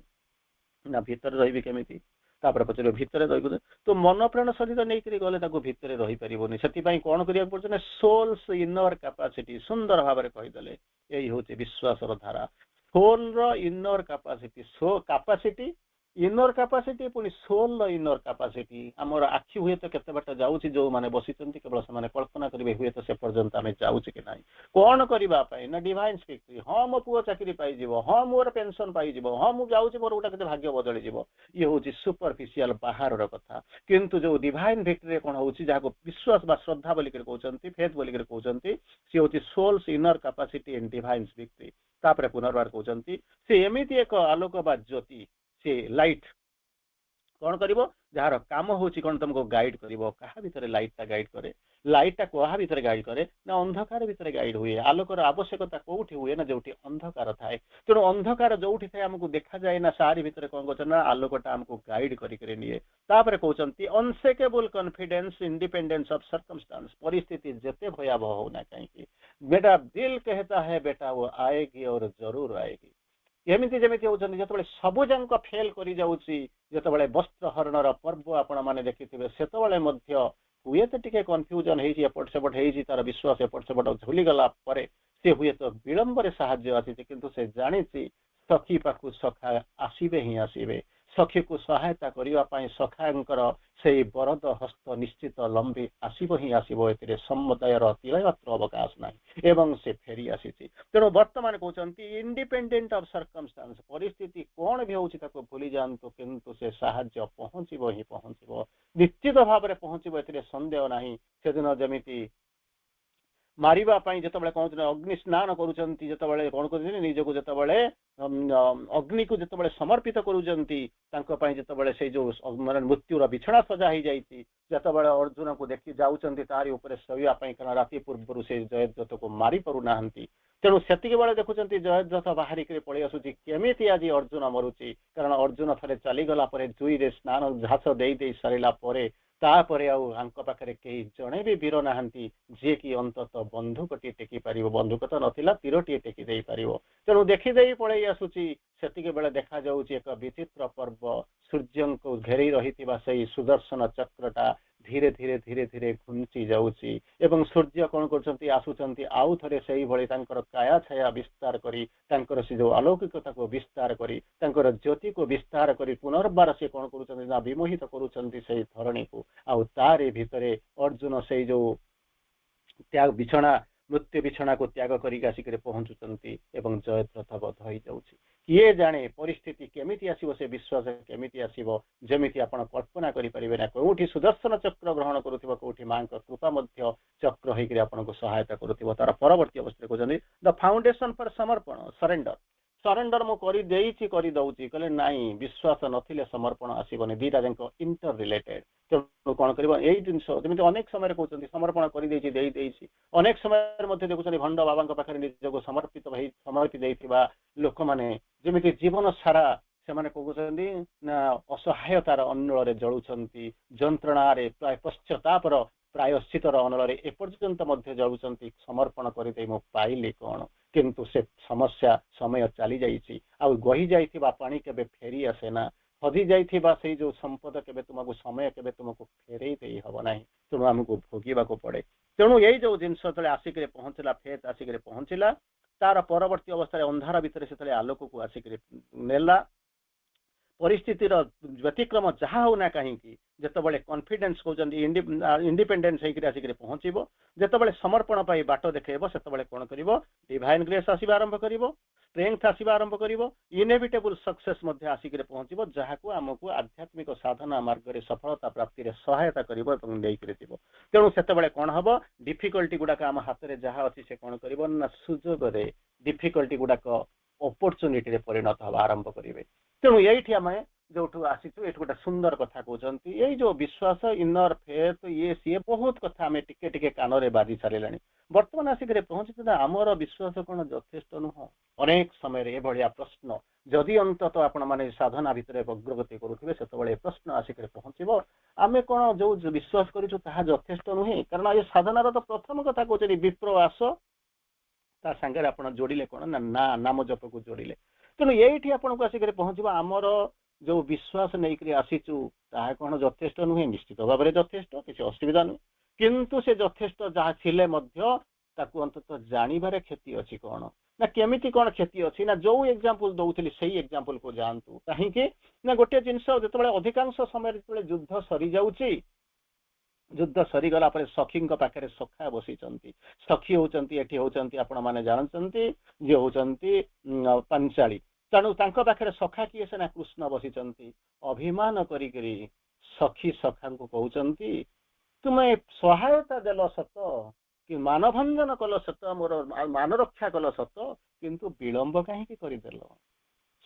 Speaker 1: ନା ଭିତରେ ରହିବି କେମିତି? ତାପରେ ପଚାରିବ ଭିତରେ ରହିବୁ, ତ ମନ ପ୍ରାଣ ଶରୀର ନେଇକରି ଗଲେ ତାକୁ ଭିତରେ ରହିପାରିବନି। ସେଥିପାଇଁ କଣ କରିବାକୁ ପଡୁଛି ନା ସୋଲ୍ସ ଇନର କାପାସିଟି, ସୁନ୍ଦର ଭାବରେ କହିଦେଲେ, ଏଇ ହଉଛି ବିଶ୍ୱାସର ଧାରା। Solar inner capacity, inner capacity, ପୁଣି ସୋଲର ଇନର କାପାସିଟି। ଆମର ଆଖି ହୁଏତ କେତେ ବାଟ ଯାଉଛି, ଯୋଉମାନେ ବସିଛନ୍ତି କେବଳ ସେମାନେ କଳ୍ପନା କରିବେ ହୁଏତ ସେ ପର୍ଯ୍ୟନ୍ତ ଆମେ ଯାଉଛୁ କି ନାହିଁ। କଣ କରିବା ପାଇଁ ନା ଡିଭାଇନ ଭିକ୍ଟ୍ରି, ହଁ ମୋ ପୁଅ ଚାକିରି ପାଇଯିବ, ହଁ ମୋର ପେନସନ ପାଇଯିବ, ହଁ ମୁଁ ଯାଉଛି ମୋର ଗୋଟେ କେତେ ଭାଗ୍ୟ ବଦଳିଯିବ। ଇଏ ହଉଛି ସୁପରଫିସିଆଲ ବାହାରର କଥା। କିନ୍ତୁ ଯୋଉ ଡିଭାଇନ ଭିକ୍ଟ୍ରିରେ କଣ ହଉଛି, ଯାହାକୁ ବିଶ୍ୱାସ ବା ଶ୍ରଦ୍ଧା ବୋଲିକରି କହୁଛନ୍ତି, ଫେଥ ବୋଲିକରି କହୁଛନ୍ତି, ସେ ହଉଛି ସୋଲ୍ସ ଇନର କାପାସିଟି ଇନ ଡିଭାଇନ ଭିକ୍ଟ୍ରି। ତାପରେ ପୁନର୍ବାର କହୁଛନ୍ତି ସେ ଏମିତି ଏକ ଆଲୋକ ବା ଜ୍ୟୋତି, ସେ ଲାଇଟ। କଣ କରିବ, ଯାହାର କାମ ହଉଛି କଣ, ତମକୁ ଗାଇଡ କରିବ। କାହା ଭିତରେ ଲାଇଟଟା ଗାଇଡ କରେ? ଲାଇଟଟା କାହା ଭିତରେ ଗାଇଡ କରେ ନା ଅନ୍ଧକାର ଭିତରେ ଗାଇଡ ହୁଏ। ଆଲୋକର ଆବଶ୍ୟକତା କୋଉଠି ହୁଏ ନା ଯୋଉଠି ଅନ୍ଧକାର ଥାଏ। ତେଣୁ ଅନ୍ଧକାର ଯୋଉଠି ଥାଏ ଆମକୁ ଦେଖାଯାଏ ନା, ସାରି ଭିତରେ କଣ କରୁଛନ୍ତି ନା ଆଲୋକଟା ଆମକୁ ଗାଇଡ କରିକରି ନିଏ। ତାପରେ କହୁଛନ୍ତି ଅନସେକେବଲ କନଫିଡେନ୍ସ ଇଣ୍ଡିପେଣ୍ଡେନ୍ସ ଅଫ ସରକମଷ୍ଟାନ୍ସ। ପରିସ୍ଥିତି ଯେତେ ଭୟାବହ ହଉନା କାହିଁକି, ବେଟା ଦିଲ कहତା है बेटा वो आएगी और जरूर आएगी। ଏମିତି ଯେମିତି ହଉଛନ୍ତି, ଯେତେବେଳେ ସବୁ ଯାକ ଫେଲ କରି ଯାଉଛି, ଯେତେବେଳେ ବସ୍ତ୍ର ହରଣର ପର୍ବ ଆପଣ ମାନେ ଦେଖିଥିବେ, ସେତେବେଳେ ମଧ୍ୟ ହୁଏତ ଟିକେ କନଫ୍ୟୁଜନ ହେଇଛି, ଏପଟ ସେପଟ ହେଇଛି, ତାର ବିଶ୍ୱାସ ଏପଟ ସେପଟ ଝୁଲିଗଲା ପରେ ସେ ହୁଏତ ବିଳମ୍ବରେ ସାହାଯ୍ୟ ଆସିଛି, କିନ୍ତୁ ସେ ଜାଣିଛି ସଖୀ ପାଖକୁ ସଖା ଆସିବେ ହିଁ ଆସିବେ। ସଖୀକୁ ସହାୟତା କରିବା ପାଇଁ ସଖାଙ୍କର ସେଇ ବରଦ ହସ୍ତ ନିଶ୍ଚିତ ଲମ୍ବି ଆସିବ ହିଁ ଆସିବ। ଏଥିରେ ସମୁଦାୟର ତିଳମାତ୍ର ଅବକାଶ ନାହିଁ, ଏବଂ ସେ ଫେରି ଆସିଛି। ତେଣୁ ବର୍ତ୍ତମାନ କହୁଛନ୍ତି ଇଣ୍ଡିପେଣ୍ଡେଣ୍ଟ ଅଫ ସରକମଷ୍ଟାନ୍ସ, ପରିସ୍ଥିତି କଣ ବି ହଉଛି ତାକୁ ଭୁଲି ଯାଆନ୍ତୁ, କିନ୍ତୁ ସେ ସାହାଯ୍ୟ ପହଞ୍ଚିବ ହିଁ ପହଞ୍ଚିବ, ନିଶ୍ଚିତ ଭାବରେ ପହଞ୍ଚିବ, ଏଥିରେ ସନ୍ଦେହ ନାହିଁ। ସେଦିନ ଯେମିତି ମାରିବା ପାଇଁ ଯେତେବେଳେ କହୁଛନ୍ତି ଅଗ୍ନି ସ୍ନାନ କରୁଛନ୍ତି, ଯେତେବେଳେ କଣ କରୁଛନ୍ତି ନିଜକୁ ଯେତେବେଳେ ଅଗ୍ନିକୁ ଯେତେବେଳେ ସମର୍ପିତ କରୁଛନ୍ତି, ତାଙ୍କ ପାଇଁ ଯେତେବେଳେ ସେଇ ଯୋଉ ମାନେ ମୃତ୍ୟୁର ବିଛଣା ସଜା ହେଇଯାଇଛି, ଯେତେବେଳେ ଅର୍ଜୁନକୁ ଦେଖି ଯାଉଛନ୍ତି ତାରି ଉପରେ ଶୋଇବା ପାଇଁ, କାରଣ ରାତି ପୂର୍ବରୁ ସେ ଜୟଦ୍ରଥକୁ ମାରି ପାରୁନାହାନ୍ତି, ତେଣୁ ସେତିକି ବେଳେ ଦେଖୁଛନ୍ତି ଜୟଦ୍ରଥ ବାହାରିକି ପଳେଇ ଆସୁଛି କେମିତି ଆଜି ଅର୍ଜୁନ ମରୁଛି, କାରଣ ଅର୍ଜୁନ ଥରେ ଚାଲିଗଲା ପରେ ଜୁଇରେ ସ୍ନାନ ଝାସ ଦେଇ ଦେଇ ସାରିଲା ପରେ ତାପରେ ଆଉ ଆଙ୍କ ପାଖରେ କେହି ଜଣେ ବି ବୀର ନାହାନ୍ତି ଯିଏକି ଅନ୍ତତଃ ବନ୍ଧୁକଟିଏ ଟେକି ପାରିବ। ବନ୍ଧୁକ ତ ନଥିଲା, ତୀରଟିଏ ଟେକି ଦେଇ ପାରିବ। ତେଣୁ ଦେଖିଦେଇ ପଳେଇ ଆସୁଛି। ସେତିକି ବେଳେ ଦେଖାଯାଉଛି ଏକ ବିଚିତ୍ର ପର୍ବ, ସୂର୍ଯ୍ୟଙ୍କୁ ଘେରି ରହିଥିବା ସେଇ ସୁଦର୍ଶନ ଚକ୍ରଟା ଧୀରେ ଧୀରେ ଧୀରେ ଧୀରେ ଘୁଞ୍ଚି ଯାଉଛି ଏବଂ ସୂର୍ଯ୍ୟ କଣ କରୁଛନ୍ତି, ଆସୁଛନ୍ତି ଆଉ ଥରେ ସେଇଭଳି ତାଙ୍କର କାୟା ଛାୟା ବିସ୍ତାର କରି, ତାଙ୍କର ସେ ଯୋଉ ଅଲୌକିକତାକୁ ବିସ୍ତାର କରି, ତାଙ୍କର ଜ୍ୟୋତିକୁ ବିସ୍ତାର କରି ପୁନର୍ବାର ସେ କଣ କରୁଛନ୍ତି ନା ବିମୋହିତ କରୁଛନ୍ତି ସେଇ ଧରଣୀକୁ। ଆଉ ତାରି ଭିତରେ ଅର୍ଜୁନ ସେଇ ଯୋଉ ବିଛଣା ମୃତ୍ୟୁ ବିଛଣାକୁ ତ୍ୟାଗ କରିକି ଆସିକରି ପହଞ୍ଚୁଛନ୍ତି ଏବଂ ଜୟଦ୍ରଥ ବଧ ହେଇଯାଉଛି। କିଏ ଜାଣେ ପରିସ୍ଥିତି କେମିତି ଆସିବ, ସେ ବିଶ୍ୱାସ କେମିତି ଆସିବ, ଯେମିତି ଆପଣ କଳ୍ପନା କରିପାରିବେ ନା। କୋଉଠି ସୁଦର୍ଶନ ଚକ୍ର ଗ୍ରହଣ କରୁଥିବ, କୋଉଠି ମାଙ୍କ କୃପା ମଧ୍ୟ ଚକ୍ର ହେଇକରି ଆପଣଙ୍କୁ ସହାୟତା କରୁଥିବ। ତାର ପରବର୍ତ୍ତୀ ଅବସ୍ଥାରେ କହୁଛନ୍ତି ଦ ଫାଉଣ୍ଡେସନ ଫର ସମର୍ପଣ, ସରେଣ୍ଡର। ସରେଣ୍ଡର ମୁଁ କରିଦେଇଛି, କରିଦଉଛି, କହିଲେ ନାଇଁ, ବିଶ୍ୱାସ ନଥିଲେ ସମର୍ପଣ ଆସିବନି। ଦିଟା ଯାକ ଇଣ୍ଟର ରିଲେଟେଡ। ତେଣୁ କଣ କରିବ, ଏଇ ଜିନିଷ ଯେମିତି ଅନେକ ସମୟରେ କହୁଛନ୍ତି ସମର୍ପଣ କରିଦେଇଛି, ଦେଇଦେଇଛି। ଅନେକ ସମୟରେ ମଧ୍ୟ ଦେଖୁଛନ୍ତି ଭଣ୍ଡ ବାବାଙ୍କ ପାଖରେ ନିଜକୁ ସମର୍ପି ଦେଇଥିବା ଲୋକମାନେ ଯେମିତି ଜୀବନ ସାରା ସେମାନେ କହୁଛନ୍ତି ନା ଅସହାୟତାର ଅନଳରେ ଜଳୁଛନ୍ତି, ଯନ୍ତ୍ରଣାରେ ପ୍ରାୟ ପଶ୍ଚାତାପର ପ୍ରାୟଶ୍ଚିତର ଅନଳରେ ଏପର୍ଯ୍ୟନ୍ତ ମଧ୍ୟ ଜଳୁଛନ୍ତି। ସମର୍ପଣ କରିଦେଇ ମୁଁ ପାଇଲି କଣ? କିନ୍ତୁ ସେ ସମସ୍ୟା ସମୟ ଚାଲି ଯାଇଛି, ଆଉ ଗହି ଯାଇଥିବା ପାଣି କେବେ ଫେରି ଆସେ ନା। ହଜି ଯାଇଥିବା ସେଇ ଯୋଉ ସମ୍ପଦ କେବେ ତୁମକୁ ସମୟ କେବେ ତୁମକୁ ଫେରେଇ ଦେଇ ହବ ନାହିଁ। ତେଣୁ ଆମକୁ ଭୋଗିବାକୁ ପଡେ। ତେଣୁ ଏଇ ଯୋଉ ଜିନିଷ ଯେତେବେଳେ ଆସିକରି ପହଞ୍ଚିଲା, ଫେଥ ଆସିକରି ପହଞ୍ଚିଲା, ତାର ପରବର୍ତ୍ତୀ ଅବସ୍ଥାରେ ଅନ୍ଧାର ଭିତରେ ସେତେବେଳେ ଆଲୋକକୁ ଆସିକରି ନେଲା। ପରିସ୍ଥିତିର ବ୍ୟତିକ୍ରମ ଯାହା ହଉନା କାହିଁକି, ଯେତେବେଳେ କନଫିଡେନ୍ସ କହୁଛନ୍ତି ଇଣ୍ଡିପେଣ୍ଡେନ୍ସ ହେଇକରି ଆସିକରି ପହଞ୍ଚିବ, ଯେତେବେଳେ ସମର୍ପଣ ପାଇଁ ବାଟ ଦେଖେଇବ, ସେତେବେଳେ କଣ କରିବ, ଡିଭାଇନ ଗ୍ରେସ୍ ଆସିବା ଆରମ୍ଭ କରିବ, ଷ୍ଟ୍ରେଂଥ ଆସିବା ଆରମ୍ଭ କରିବ, ଇନେଭିଟେବୁଲ ସକ୍ସେସ ମଧ୍ୟ ଆସିକରି ପହଞ୍ଚିବ, ଯାହାକୁ ଆମକୁ ଆଧ୍ୟାତ୍ମିକ ସାଧନା ମାର୍ଗରେ ସଫଳତା ପ୍ରାପ୍ତିରେ ସହାୟତା କରିବ ଏବଂ ନେଇକରି ଯିବ। ତେଣୁ ସେତେବେଳେ କଣ ହବ, ଡିଫିକଲ୍ଟି ଗୁଡାକ ଆମ ହାତରେ ଯାହା ଅଛି ସେ କଣ କରିବ ନା ସୁଯୋଗରେ ଡିଫିକଲ୍ଟି ଗୁଡାକ ଅପରଚୁନିଟିରେ ପରିଣତ ହେବା ଆରମ୍ଭ କରିବେ। ତେଣୁ ଏଇଠି ଆମେ ଯୋଉଠୁ ଆସିଛୁ, ଏଇଠି ଗୋଟେ ସୁନ୍ଦର କଥା କହୁଛନ୍ତି, ଏଇ ଯୋଉ ବିଶ୍ୱାସ, ଇନର ଫେଥ, ଇଏ ସିଏ ବହୁତ କଥା ଆମେ ଟିକେ ଟିକେ କାନରେ ବାଜି ସାରିଲାଣି। ବର୍ତ୍ତମାନ ଆସିକରି ପହଞ୍ଚିଛୁ ନା ଆମର ବିଶ୍ୱାସ କଣ ଯଥେଷ୍ଟ ନୁହଁ? ଅନେକ ସମୟରେ ଏଭଳିଆ ପ୍ରଶ୍ନ, ଯଦି ଅନ୍ତତଃ ଆପଣ ମାନେ ସାଧନା ଭିତରେ ଅଗ୍ରଗତି କରୁଥିବେ, ସେତେବେଳେ ପ୍ରଶ୍ନ ଆସିକରି ପହଞ୍ଚିବ, ଆମେ କଣ ଯୋଉ ବିଶ୍ୱାସ କରିଛୁ ତାହା ଯଥେଷ୍ଟ ନୁହେଁ? କାରଣ ଏ ସାଧନାର ତ ପ୍ରଥମ କଥା କହୁଛନ୍ତି ବିପ୍ର ଆସ, ତା ସାଙ୍ଗରେ ଆପଣ ଯୋଡ଼ିଲେ କଣ ନା ନାମ ଜପକୁ ଯୋଡ଼ିଲେ। ତେଣୁ ଏଇଠି ଆପଣଙ୍କୁ ଆସିକରି ପହଞ୍ଚିବ, ଆମର ଯୋଉ ବିଶ୍ୱାସ ନେଇକରି ଆସିଛୁ ତାହା କଣ ଯଥେଷ୍ଟ ନୁହେଁ? ନିଶ୍ଚିତ ଭାବରେ ଯଥେଷ୍ଟ, କିଛି ଅସୁବିଧା ନୁହେଁ। କିନ୍ତୁ ସେ ଯଥେଷ୍ଟ ଯାହା ଥିଲେ ମଧ୍ୟ ତାକୁ ଅନ୍ତତଃ ଜାଣିବାରେ କ୍ଷତି ଅଛି କଣ ନା, କେମିତି କଣ କ୍ଷତି ଅଛି ନା, ଯୋଉ ଏକ୍ସାମ୍ପଲ ଦଉଥିଲି ସେଇ ଏକ୍ସାମ୍ପଲକୁ ଯାଆନ୍ତୁ। କାହିଁକି ନା ଗୋଟେ ଜିନିଷ ଯେତେବେଳେ ଅଧିକାଂଶ ସମୟରେ ଯେତେବେଳେ ଯୁଦ୍ଧ ସରିଯାଉଛି, ଯୁଦ୍ଧ ସରିଗଲା ପରେ ସଖୀଙ୍କ ପାଖରେ ସଖା ବସିଛନ୍ତି। ସଖୀ ହଉଛନ୍ତି ଏଠି ହଉଛନ୍ତି ଆପଣ ମାନେ ଜାଣୁଛନ୍ତି ଯିଏ ହଉଛନ୍ତି ପାଞ୍ଚାଳି। ତେଣୁ ତାଙ୍କ ପାଖରେ ସଖା କିଏ, ସେନା କୃଷ୍ଣ ବସିଛନ୍ତି। ଅଭିମାନ କରିକିରି ସଖୀ ସଖାଙ୍କୁ କହୁଛନ୍ତି, ତୁମେ ସହାୟତା ଦେଲ ସତ, କି ମାନଭଞ୍ଜନ କଲ ସତ, ମୋର ମାନ ରକ୍ଷା କଲ ସତ, କିନ୍ତୁ ବିଳମ୍ବ କାହିଁକି କରିଦେଲ?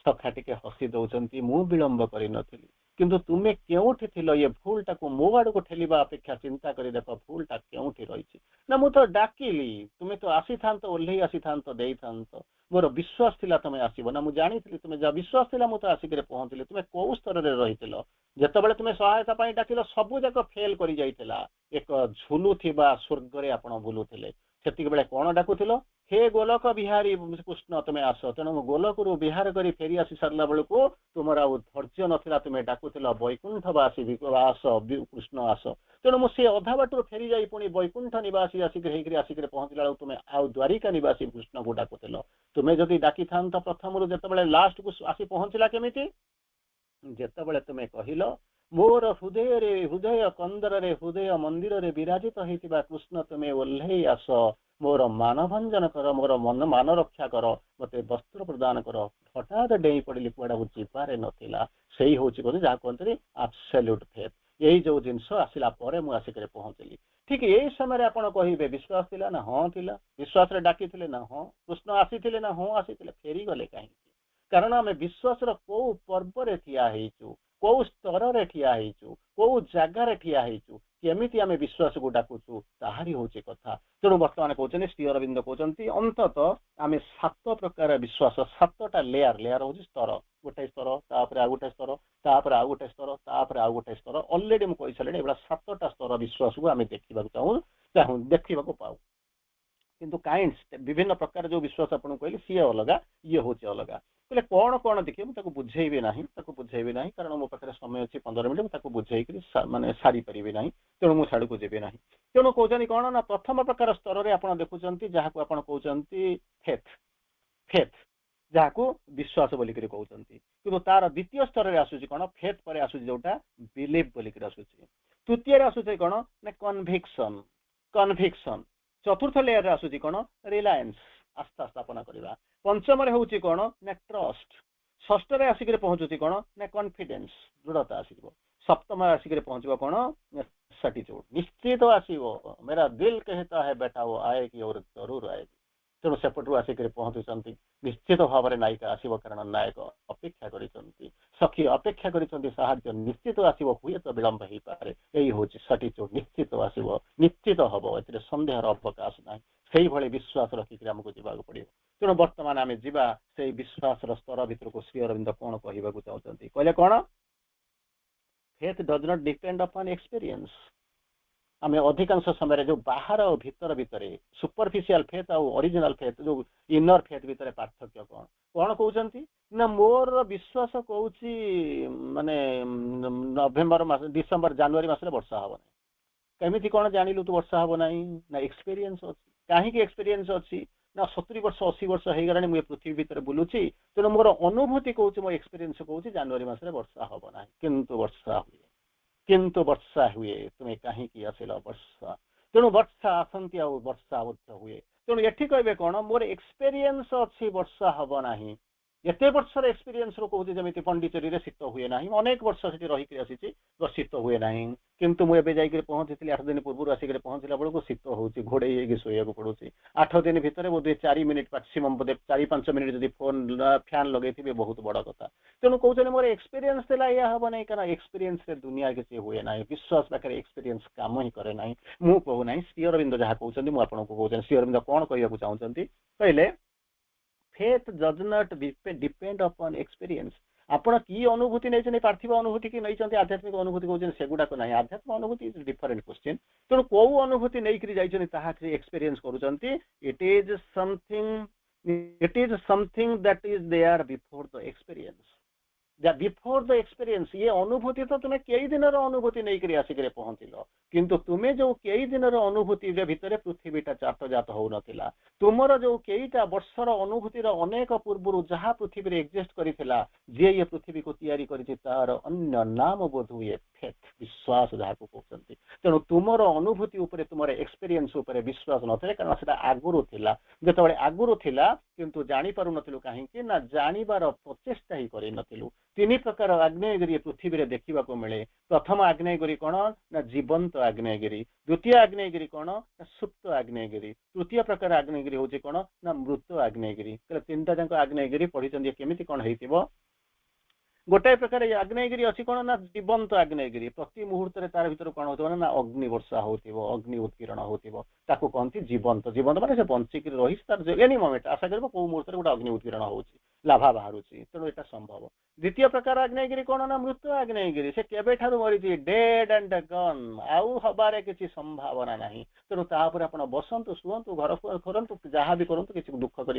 Speaker 1: ସଖା ଟିକେ ହସି ଦଉଛନ୍ତି, ମୁଁ ବିଳମ୍ବ କରିନଥିଲି, କିନ୍ତୁ ତୁମେ କେଉଁଠି ଥିଲ? ଏ ଭୁଲଟାକୁ ମୋ ଆଡକୁ ଠେଲିବା ଅପେକ୍ଷା ଚିନ୍ତା କରି ଦେଖ ଭୁଲଟା କେଉଁଠି ରହିଛି। ନା ମୁଁ ତ ଡାକିଲି, ତୁମେ ତ ଆସିଥାନ୍ତ, ଓହ୍ଲେଇ ଆସିଥାନ୍ତ, ଦେଇଥାନ୍ତ। ମୋର ବିଶ୍ୱାସ ଥିଲା ତମେ ଆସିବ ନା, ମୁଁ ଜାଣିଥିଲି ତୁମେ ଯାହା ବିଶ୍ୱାସ ଥିଲା, ମୁଁ ତ ଆସିକରି ପହଞ୍ଚିଲି। ତୁମେ କୋଉ ସ୍ତରରେ ରହିଥିଲ? ଯେତେବେଳେ ତୁମେ ସହାୟତା ପାଇଁ ଡାକିଲ ସବୁ ଯାକ ଫେଲ କରି ଯାଇଥିଲା। ଏକ ଝୁଲୁଥିବା ସ୍ୱର୍ଗରେ ଆପଣ ବୁଲୁଥିଲେ। ସେତିକି ବେଳେ କଣ ଡାକୁଥିଲ? ହେ ଗୋଲକ ବିହାରୀ କୃଷ୍ଣ ତୁମେ ଆସ। ତେଣୁ ଗୋଲକରୁ ବିହାର କରି ଫେରି ଆସି ସାରିଲା ବେଳକୁ ତୁମର ଆଉ ଧୈର୍ଯ୍ୟ ନଥିଲା, ତୁମେ ଡାକୁଥିଲ ବୈକୁଣ୍ଠ ବାସୀ ଆସ, କୃଷ୍ଣ ଆସ। ତେଣୁ ମୁଁ ସେ ଅଧା ବାଟରୁ ଫେରି ଯାଇ ପୁଣି ବୈକୁଣ୍ଠ ନିବାସୀ ହେଇକରି ଆସିକରି ପହଞ୍ଚିଲା ବେଳକୁ ତୁମେ ଆଉ ଦ୍ୱାରିକା ନିବାସୀ କୃଷ୍ଣକୁ ଡାକୁଥିଲ। ତୁମେ ଯଦି ଡାକିଥାନ୍ତ ପ୍ରଥମରୁ, ଯେତେବେଳେ ଲାଷ୍ଟକୁ ଆସି ପହଞ୍ଚିଲା କେମିତି? ଯେତେବେଳେ ତୁମେ କହିଲ ମୋର ହୃଦୟରେ, ହୃଦୟ କନ୍ଦରରେ, ହୃଦୟ ମନ୍ଦିରରେ ବିରାଜିତ ହେଇଥିବା କୃଷ୍ଣ ତୁମେ ଓହ୍ଲେଇ ଆସ, ମୋର ମାନଭଞ୍ଜନ କର, ମୋର ମାନ ରକ୍ଷା କର, ମତେ ବସ୍ତ୍ର ପ୍ରଦାନ କର। ହଠାତ୍ ଡେଇଁ ପଡିଲି, କୁଆଡେ ଯିବାରେ ନଥିଲା। ସେଇ ହଉଛି ବୋଲି ଯାହା କୁହନ୍ତି ଆବସଲ୍ୟୁଟ ଫେଥ୍। ଏଇ ଯୋଉ ଜିନିଷ ଆସିଲା ପରେ ମୁଁ ଆସିକରି ପହଞ୍ଚିଲି। ଠିକ ଏଇ ସମୟରେ ଆପଣ କହିବେ ବିଶ୍ୱାସ ଥିଲା ନା? ହଁ ଥିଲା। ବିଶ୍ୱାସରେ ଡାକିଥିଲେ ନା? ହଁ। କୃଷ୍ଣ ଆସିଥିଲେ ନା? ହଁ ଆସିଥିଲେ। ଫେରିଗଲେ କାହିଁକି? କାରଣ ଆମେ ବିଶ୍ୱାସର କୋଉ ପର୍ବରେ ଠିଆ ହେଇଛୁ, କୋଉ ସ୍ତରରେ ଠିଆ ହେଇଛୁ, କୋଉ ଜାଗାରେ ଠିଆ ହେଇଛୁ, केमिति आमे विश्वास को डाकुचु ताहारी होची कथा। तेणु वर्तमान कहते श्री अरविंद कहते अंतत आमे 7 प्रकार विश्वास 7टा लेयर लेयर होची स्तर गोटे स्तर तापर आ गोटे स्तर तापर आ गोटे स्तर तापर आ गोटे स्तर ऑलरेडी मु कहि सले एबा 7टा स्तर विश्वास को आमे देखिबा चाहू देखिबा को पाऊ किंतु काइंड्स विभिन्न प्रकार जो विश्वास आपन कहली सी अलगा ये होची अलगा बोले कौन कौन देखिए मुझे बुझेबी ना कारण मो पाखे समय अच्छी 15 मिनट मुझे बुझे माने सारी पारि ना तेणु मुझे छाड़ को जी ना तेणु कहते कौन ना प्रथम प्रकार स्तर में आप देखुं जहाँ को आप कहते फेथ फेथ जहाँ को विश्वास बोलिक कहते कि तार द्वितीय स्तर में आसूँ कौन फेथ पर आसूँ जोटा बिलीव बोलिक आसूँ तृतीय आसूँ कौन ना कन्भिक्शन कन्भिक्शन चतुर्थ लेयर आसूँ कौन रिलायंस आस्था स्थापना करवा पंचम रे होची कौन ना ट्रस्ट षष्ठ रे आसिक पहुंचुची कौन ना कॉन्फिडेंस दृढ़ता आसिबो सप्तम आसिक पहुंचबो कौन सैटिट्यूड निश्चित आसिबो मेरा दिल कहता है बेटा वो आएगी और जरूर आएगी तेणु सेपटू आसिक पहुंचुचंती निश्चित भाव में नायिका आसिबो कारण नायक अपेक्षा करिसंती सखी अपेक्षा करिसंती साहाय्य निश्चित आसिबो हुए तो विलंब ही पारे यही होची सैटिट्यूड निश्चित आसिबो निश्चित हबो एते संदेहर अवकाश नाही सेही भली विश्वास रखिक हमको जीवाक पड़ियो तेणु वर्तमान आम जीवा से विश्वास स्तर भीतर को श्री अरविंद कौन कहवाक चाहते कहले कौन faith does not depend upon experience आम अधिकांश समय जो बाहर और भीतर भितर सुपरफिशियल फेथ और ओरिजिनल फेथ जो इनर फेथ भितर पार्थक्य कौन कौन कहते ना मोर विश्वास कौची माने नवेम्बर मास डिसेम्बर जनवरी मसरे वर्षा हम ना केमी कौन जानिलु तू वर्षा हम ना एक्सपीरियंस अच्छी कहीं एक्सपीरियंस अच्छी ना 70 वर्ष 80 वर्ष हो गलानी मुझे पृथ्वी भितर बुलूची तेणु मोर अनुभूति कौच मो एक्सपीरियंस कौच जनवरी मसरे वर्षा हम ना किंतु वर्षा हुए तुम्हें कहीं आसिल वर्षा तेणु वर्षा आसंती आ वर्षा हुए तेणु ये कहे कौन मोर एक्सपीरियंस अच्छी वर्षा हम ना एते वर्षर एक्सपीरियंस रो कहूँ जमी पंडिचेरी रे शीत हुए ना अनेक वर्ष से रहीकि आसी शीत हुए ना किंतु मुझे जाकर पहुंची 8 दिन पूर्व आसिक पहुंचला बेलू शीत होची घोड़े शोक पड़ुची 8 दिन भितर बोधे 4 मिनिट मैक्सिमम बोधे 4-5 मिनिट जब फोन फैन लगे बहुत बड़ कथा तेणु कहते मोर एक्सपीरियंस देला या हम ना कारण एक्सपीरियंस रे दुनिया किसी हुए ना विश्वास पाखे एक्सपीरियंस काम ही करे ना मु कहूना श्री अरविंद जहाँ कहते मुझे कहते श्री अरविंद कौन कहना चाहते कहले faith does not depend upon experience आपण की अनुभूति नहीं पार्थिव अनुभूति की नहीं आध्यात्मिक अनुभूति कहते सेगुड़ाक ना आध्यात्मिक अनुभूति इज डिफरेंट क्वेश्चन तेणु कौ अनुभूति नहीं जाइए एक्सपीरियंस करुँच it is something that is there before the experience before the experience ये अनुभूति तो तुम्हें कई दिन अनुभूति नहीं आसिक पहुंचल किंतु तुम्हें जो कई दिन अनुभूति भितर पृथ्वीटा चाटजात हो नाला तुमर जो कईटा वर्षर अनुभूतिर अनेक पूर्व जहाँ पृथ्वी एक्जिस्ट करिथिला जे ये पृथ्वी को तैयारी करिछि तार अन्य नाम बोध हुए फेथ विश्वास जहाँ को कहते तेणु तुमर अनुभूति उपरे तुमर एक्सपीरियंस उपरे विश्वास नथे कारण सेटा आगुरु थिला जेतबेले आगुरु थिला किंतु जानि पारु नथिलु काहेकि ना जानिबार प्रचेष्टा ही करि नथिलु 3 प्रकार आग्नेयगिरी पृथ्वी रे देखिबा को मिले प्रथम आग्नेयगिरी कौन ना जीवंत आग्नेयगिरी द्वितीय आग्नेयगिरी कौन ना सुप्त आग्नेयगिरी तृतीय प्रकार आग्नेयगिरी होची कौन ना मृत आग्नेयगिरी 3टा जाक आग्नेयगिरी पढ़ी केमिति कौन हेतिबो गोटाए प्रकार आग्नेयगिरी अच्छी कौन ना जीवंत आग्नेयगिरी प्रति मुहूर्त तार भीतर कौन होता ना अग्नि वर्षा हो अग्नि उत्कीर्ण होताको कहती जीवंत जीवंत माने से बंचिक रही तार एनी मोमेंट आशा कर कौ मुहूर्त गोटे अग्नि उत्कीर्ण होची लाभा बाहर तेणु यहाँ संभव द्वितीय प्रकार आग्नेयगिरी कौन ना मृत आग्नेयगिरी से केबे ठारू मरी डेड एंड गन आउ हबारे किसी संभावना नहीं तेणु तापर आप बसतु शुंतु घर करतु जहाँ भी करूँ किसी दुख कर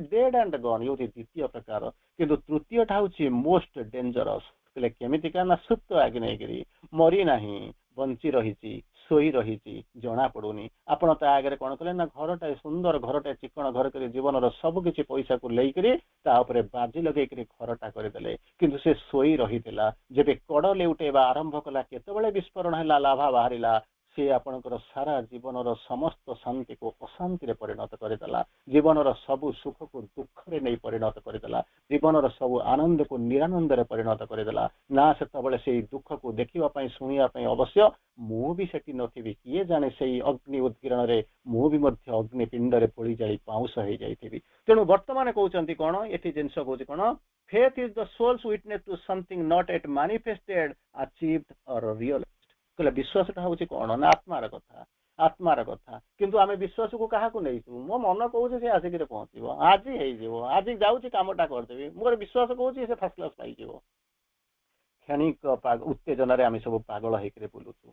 Speaker 1: डेड एंड गन ये द्वितीय प्रकार किंतु तृतीय टा हूँ मोस्ट डेंजरस केमितिका ना सुप्त आग्नेयगिरी मरी नहीं बंची रही शोई रही जना पड़ूनी आपण ता आगे कौन कले ना घरटा सुंदर घरटा चिकण घर कर जीवन सब किसी पैसा को लेकर बाजी लगे घरटा करदे किंतु से शोई रही जब कड़ लेउटेबा आरंभ कला केतबेले विस्फोरण है लाभा बाहरिला सी आपणकर सारा जीवन समस्त शांति को अशांति परिणत करदेला जीवन सबु सुख को दुख रे नहीं परिणत करदेला जीवन सबु आनंद को निरानंद रे परिणत करदेला ना से से दुख को देखा शुणा अवश्य मु भी सेठी नथिबी किए जाने से अग्नि उत्कीर्ण रे मु भी मध्य अग्निपिंड रे पोड़ी जाई पाउस हो जाइथिबी तेणु वर्तमान कहउचंती कोन एठी जिंस कहउची कोन faith is the soul's witness to something not yet manifested achieved or real କହିଲେ ବିଶ୍ୱାସଟା ହଉଛି କଣ ନା ଆତ୍ମାର କଥା କିନ୍ତୁ ଆମେ ବିଶ୍ୱାସକୁ କାହାକୁ ନେଇଛୁ ମୋ ମନ କହୁଛି ସେ ଆସିକିରି ପହଞ୍ଚିବ ଆଜି ହେଇଯିବ ଆଜି ଯାଉଛି କାମଟା କରିଦେବି ମୋର ବିଶ୍ୱାସ କହୁଛି ସେ ଫାର୍ଷ୍ଟ କ୍ଲାସ୍ ପାଇଯିବ। କ୍ଷଣିକ ଉତ୍ତେଜନାରେ ଆମେ ସବୁ ପାଗଳ ହେଇକିରି ବୁଲୁଛୁ।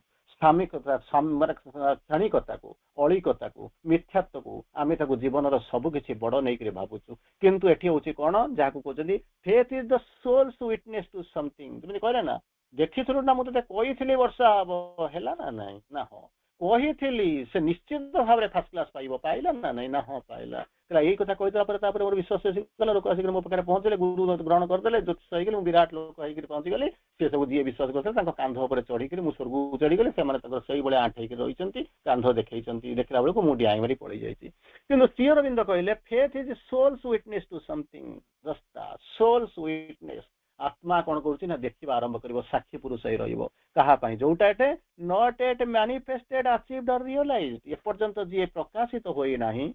Speaker 1: କ୍ଷଣିକତାକୁ ଅଳିକତାକୁ ମିଥ୍ୟାତ୍ୱକୁ ଆମେ ତାକୁ ଜୀବନର ସବୁ କିଛି ବଡ ନେଇକିରି ଭାବୁଛୁ କିନ୍ତୁ ଏଠି ହଉଛି କଣ ଯାହାକୁ କହୁଛନ୍ତି faith is the soul's witness to something. ଯେମିତି କହିଲେ ନା ଦେଖିଥିଲୁ ନା ମୁଁ ତତେ କହିଥିଲି ବର୍ଷା ହବ ହେଲା ନା ନାଇଁ ନା ହଁ କହିଥିଲି ସେ ନିଶ୍ଚିତ ଭାବରେ ଫାର୍ଷ୍ଟ କ୍ଲାସ୍ ପାଇବ ପାଇଲା ନା ନାଇଁ ନା ହଁ ପାଇଲା। ଏଇ କଥା କହିଦେଲା ପରେ ତାପରେ ମୋର ବିଶ୍ୱାସ ଆସିଗଲା ଲୋକ ଆସିକି ମୋ ପାଖରେ ପହଞ୍ଚିଲେ ଗୁରୁ ଗ୍ରହଣ କରିଦେଲେ ଜ୍ୟୋତିଷ ହେଇଗଲି ମୁଁ ବିରାଟ ଲୋକ ହେଇକିରି ପହଞ୍ଚିଗଲି। ସେ ସବୁ ଯିଏ ବିଶ୍ୱାସ କରିଥିଲେ ତାଙ୍କ କାନ୍ଧ ଉପରେ ଚଢିକିରି ମୁଁ ସ୍ୱର୍ଗକୁ ଚଢିଗଲି ସେମାନେ ତାଙ୍କର ସେଇଭଳିଆ ଆଣ୍ଠେଇକି ରହିଛନ୍ତି କାନ୍ଧ ଦେଖେଇଛନ୍ତି ଦେଖିଲା ବେଳକୁ ମୁଁ ଡିଆଁ ମାରି ପଳେଇ ଯାଇଛି। କିନ୍ତୁ ଶ୍ରୀ ଅରବିନ୍ଦ କହିଲେ faith is soul's witness to something ଦ୍ରଷ୍ଟା ସୋଲ୍ସ ୱିଟନେସ୍। ଆତ୍ମା କଣ କରୁଛି ନା ଦେଖିବା ଆରମ୍ଭ କରିବ ସାକ୍ଷୀ ପୁରୁଷ ହେଇ ରହିବ କାହା ପାଇଁ ଯୋଉଟା ଏଟେ ନଟ୍ ଏଟ୍ ମ୍ୟାନିଫେଷ୍ଟେଡ୍ ଆଚିଭ୍ଡ ଅର୍ ରିଅଲାଇଜ୍ଡ ଏପର୍ଯ୍ୟନ୍ତ ଯିଏ ପ୍ରକାଶିତ ହୋଇନାହିଁ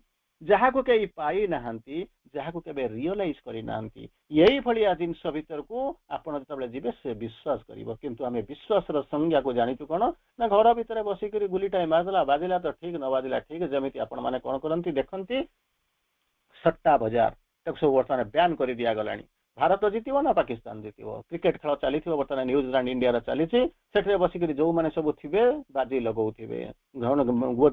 Speaker 1: ଯାହାକୁ କେହି ପାଇନାହାନ୍ତି ଯାହାକୁ କେବେ ରିଅଲାଇଜ କରିନାହାନ୍ତି ଏଇଭଳିଆ ଜିନିଷ ଭିତରକୁ ଆପଣ ଯେତେବେଳେ ଯିବେ ସେ ବିଶ୍ୱାସ କରିବ। କିନ୍ତୁ ଆମେ ବିଶ୍ୱାସର ସଂଜ୍ଞାକୁ ଜାଣିଛୁ କଣ ନା ଘର ଭିତରେ ବସିକରି ଗୁଲିଟାଏ ମାରିଦେଲା ବାଜିଲା ତ ଠିକ ନ ବାଜିଲା ଠିକ ଯେମିତି ଆପଣ ମାନେ କଣ କରନ୍ତି ଦେଖନ୍ତି ସଟ୍ଟା ବଜାର ତାକୁ ସବୁ ବର୍ତ୍ତମାନ ବ୍ୟାନ୍ କରି ଦିଆଗଲାଣି। ଭାରତ ଜିତିବ ନା ପାକିସ୍ତାନ ଜିତିବ କ୍ରିକେଟ ଖେଳ ଚାଲିଥିବ ବର୍ତ୍ତମାନ ନ୍ୟୁଜିଲାଣ୍ଡ ଇଣ୍ଡିଆର ଚାଲିଛି ସେଠାରେ ବସିକରି ଯୋଉମାନେ ସବୁ ଥିବେ ବାଜି ଲଗଉଥିବେ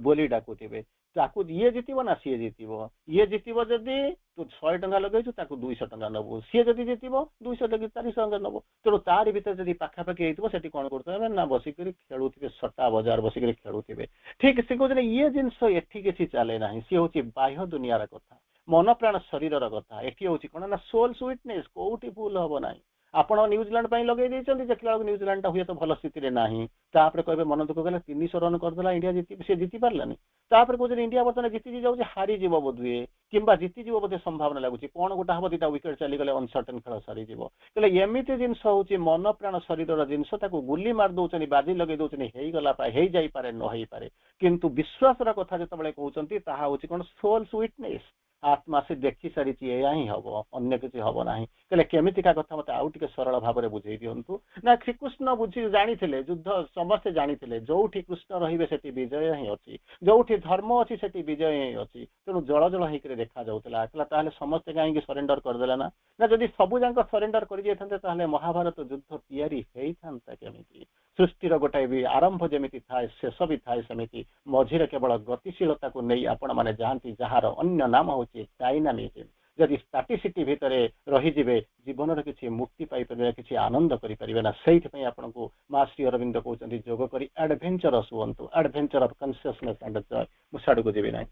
Speaker 1: ବୋଲି ଡାକୁଥିବେ ତାକୁ ଇଏ ଜିତିବ ନା ସିଏ ଜିତିବ ଇଏ ଜିତିବ ଯଦି ତୁ 100 ଟଙ୍କା ଲଗେଇଛୁ ତାକୁ 200 ଟଙ୍କା ନବୁ ସିଏ ଯଦି ଜିତିବ 200 ଟଙ୍କା 400 ଟଙ୍କା ନବୁ ତେଣୁ ତାରି ଭିତରେ ଯଦି ପାଖାପାଖି ହେଇଥିବ ସେଠି କଣ କରୁଥିବେ ନା ବସିକରି ଖେଳୁଥିବେ ସଟ୍ଟା ବଜାର ବସିକରି ଖେଳୁଥିବେ। ଠିକ ସେ କହୁଛନ୍ତି ଇଏ ଜିନିଷ ଏଠି କିଛି ଚାଲେ ନାହିଁ ସିଏ ହଉଛି ବାହ୍ୟ ଦୁନିଆର କଥା ମନ ପ୍ରାଣ ଶରୀରର କଥା। ଏଠି ହଉଛି କଣ ନା ସୋଲ୍ସ ୱିଟନେସ୍ କୋଉଠି ଭୁଲ ହବ ନାହିଁ। ଆପଣ ନ୍ୟୁଜିଲାଣ୍ଡ ପାଇଁ ଲଗେଇ ଦେଇଛନ୍ତି ଦେଖିଲା ବେଳକୁ ନ୍ୟୁଜିଲାଣ୍ଡଟା ହୁଏତ ଭଲ ସ୍ଥିତିରେ ନାହିଁ ତାପରେ କହିବେ ମନ ଦୁଃଖ କଲେ 300 ରନ୍ କରିଦେଲା ଇଣ୍ଡିଆ ସେ ଜିତି ପାରିଲାନି ତାପରେ କହୁଛନ୍ତି ଇଣ୍ଡିଆ ବର୍ତ୍ତମାନ ଜିତିକି ଯାଉଛି ହାରିଯିବ ବୋଧହୁଏ କିମ୍ବା ଜିତିଯିବ ବୋଧେ ସମ୍ଭାବନା ଲାଗୁଛି କଣ ଗୋଟେ ହବ ଦିଟା ୱିକେଟ ଚାଲିଗଲେ ଅନସର୍ଟନ ଖେଳ ସରିଯିବ। ହେଲେ ଏମିତି ଜିନିଷ ହଉଛି ମନ ପ୍ରାଣ ଶରୀରର ଜିନିଷ ତାକୁ ଗୁଲି ମାରି ଦଉଛନ୍ତି ବାଜି ଲଗେଇ ଦଉଛନ୍ତି ହେଇଗଲା ହେଇଯାଇପାରେ ନ ହେଇପାରେ କିନ୍ତୁ ବିଶ୍ୱାସର କଥା ଯେତେବେଳେ କହୁଛନ୍ତି ତାହା ହଉଛି କଣ ସୋଲ୍ସ ୱିଟନେସ୍ ଆତ୍ମା ସେ ଦେଖି ସାରିଛି ଏଇଆ ହିଁ ହବ ଅନ୍ୟ କିଛି ହବ ନାହିଁ। କହିଲେ କେମିତିକା କଥା ମତେ ଆଉ ଟିକେ ସରଳ ଭାବରେ ବୁଝେଇ ଦିଅନ୍ତୁ। ନା ଶ୍ରୀକୃଷ୍ଣ ଜାଣିଥିଲେ ଯୁଦ୍ଧ ସମସ୍ତେ ଜାଣିଥିଲେ ଯୋଉଠି କୃଷ୍ଣ ରହିବେ ସେଠି ବିଜୟ ହିଁ ଅଛି ଯୋଉଠି ଧର୍ମ ଅଛି ସେଠି ବିଜୟ ହିଁ ଅଛି ତେଣୁ ଜଳ ଜଳ ହେଇକିରି ଦେଖାଯାଉଥିଲା ତାହେଲେ ସମସ୍ତେ କାହିଁକି ସରେଣ୍ଡର କରିଦେଲେ ନା ଯଦି ସବୁ ଯାକ ସରେଣ୍ଡର କରିଯାଇଥାନ୍ତେ ତାହେଲେ ମହାଭାରତ ଯୁଦ୍ଧ ତିଆରି ହେଇଥାନ୍ତା କେମିତି। ସୃଷ୍ଟିର ଗୋଟାଏ ବି ଆରମ୍ଭ ଯେମିତି ଥାଏ ଶେଷ ବି ଥାଏ ସେମିତି ମଝିରେ କେବଳ ଗତିଶୀଳତାକୁ ନେଇ ଆପଣ ମାନେ ଯାଆନ୍ତି ଯାହାର ଅନ୍ୟ ନାମ ହଉଛି ଡାଇନାମିକ। ଯଦି ସ୍ଟାଟିସିଟି ଭିତରେ ରହିଯିବେ ଜୀବନର କିଛି ମୁକ୍ତି ପାଇପାରିବେ କିଛି ଆନନ୍ଦ କରିପାରିବେ ନା। ସେଇଥିପାଇଁ ଆପଣଙ୍କୁ ମା ଶ୍ରୀ ଅରବିନ୍ଦ କହୁଛନ୍ତି ଯୋଗ କରି ଆଡଭେଞ୍ଚରସ୍ ହୁଅନ୍ତୁ ଆଡଭେଞ୍ଚର ଅଫ କନସିୟସନେସ୍ ଆଣ୍ଡ ଜୟ। ମୁଁ ସାଡକୁ ଯିବି ନାହିଁ।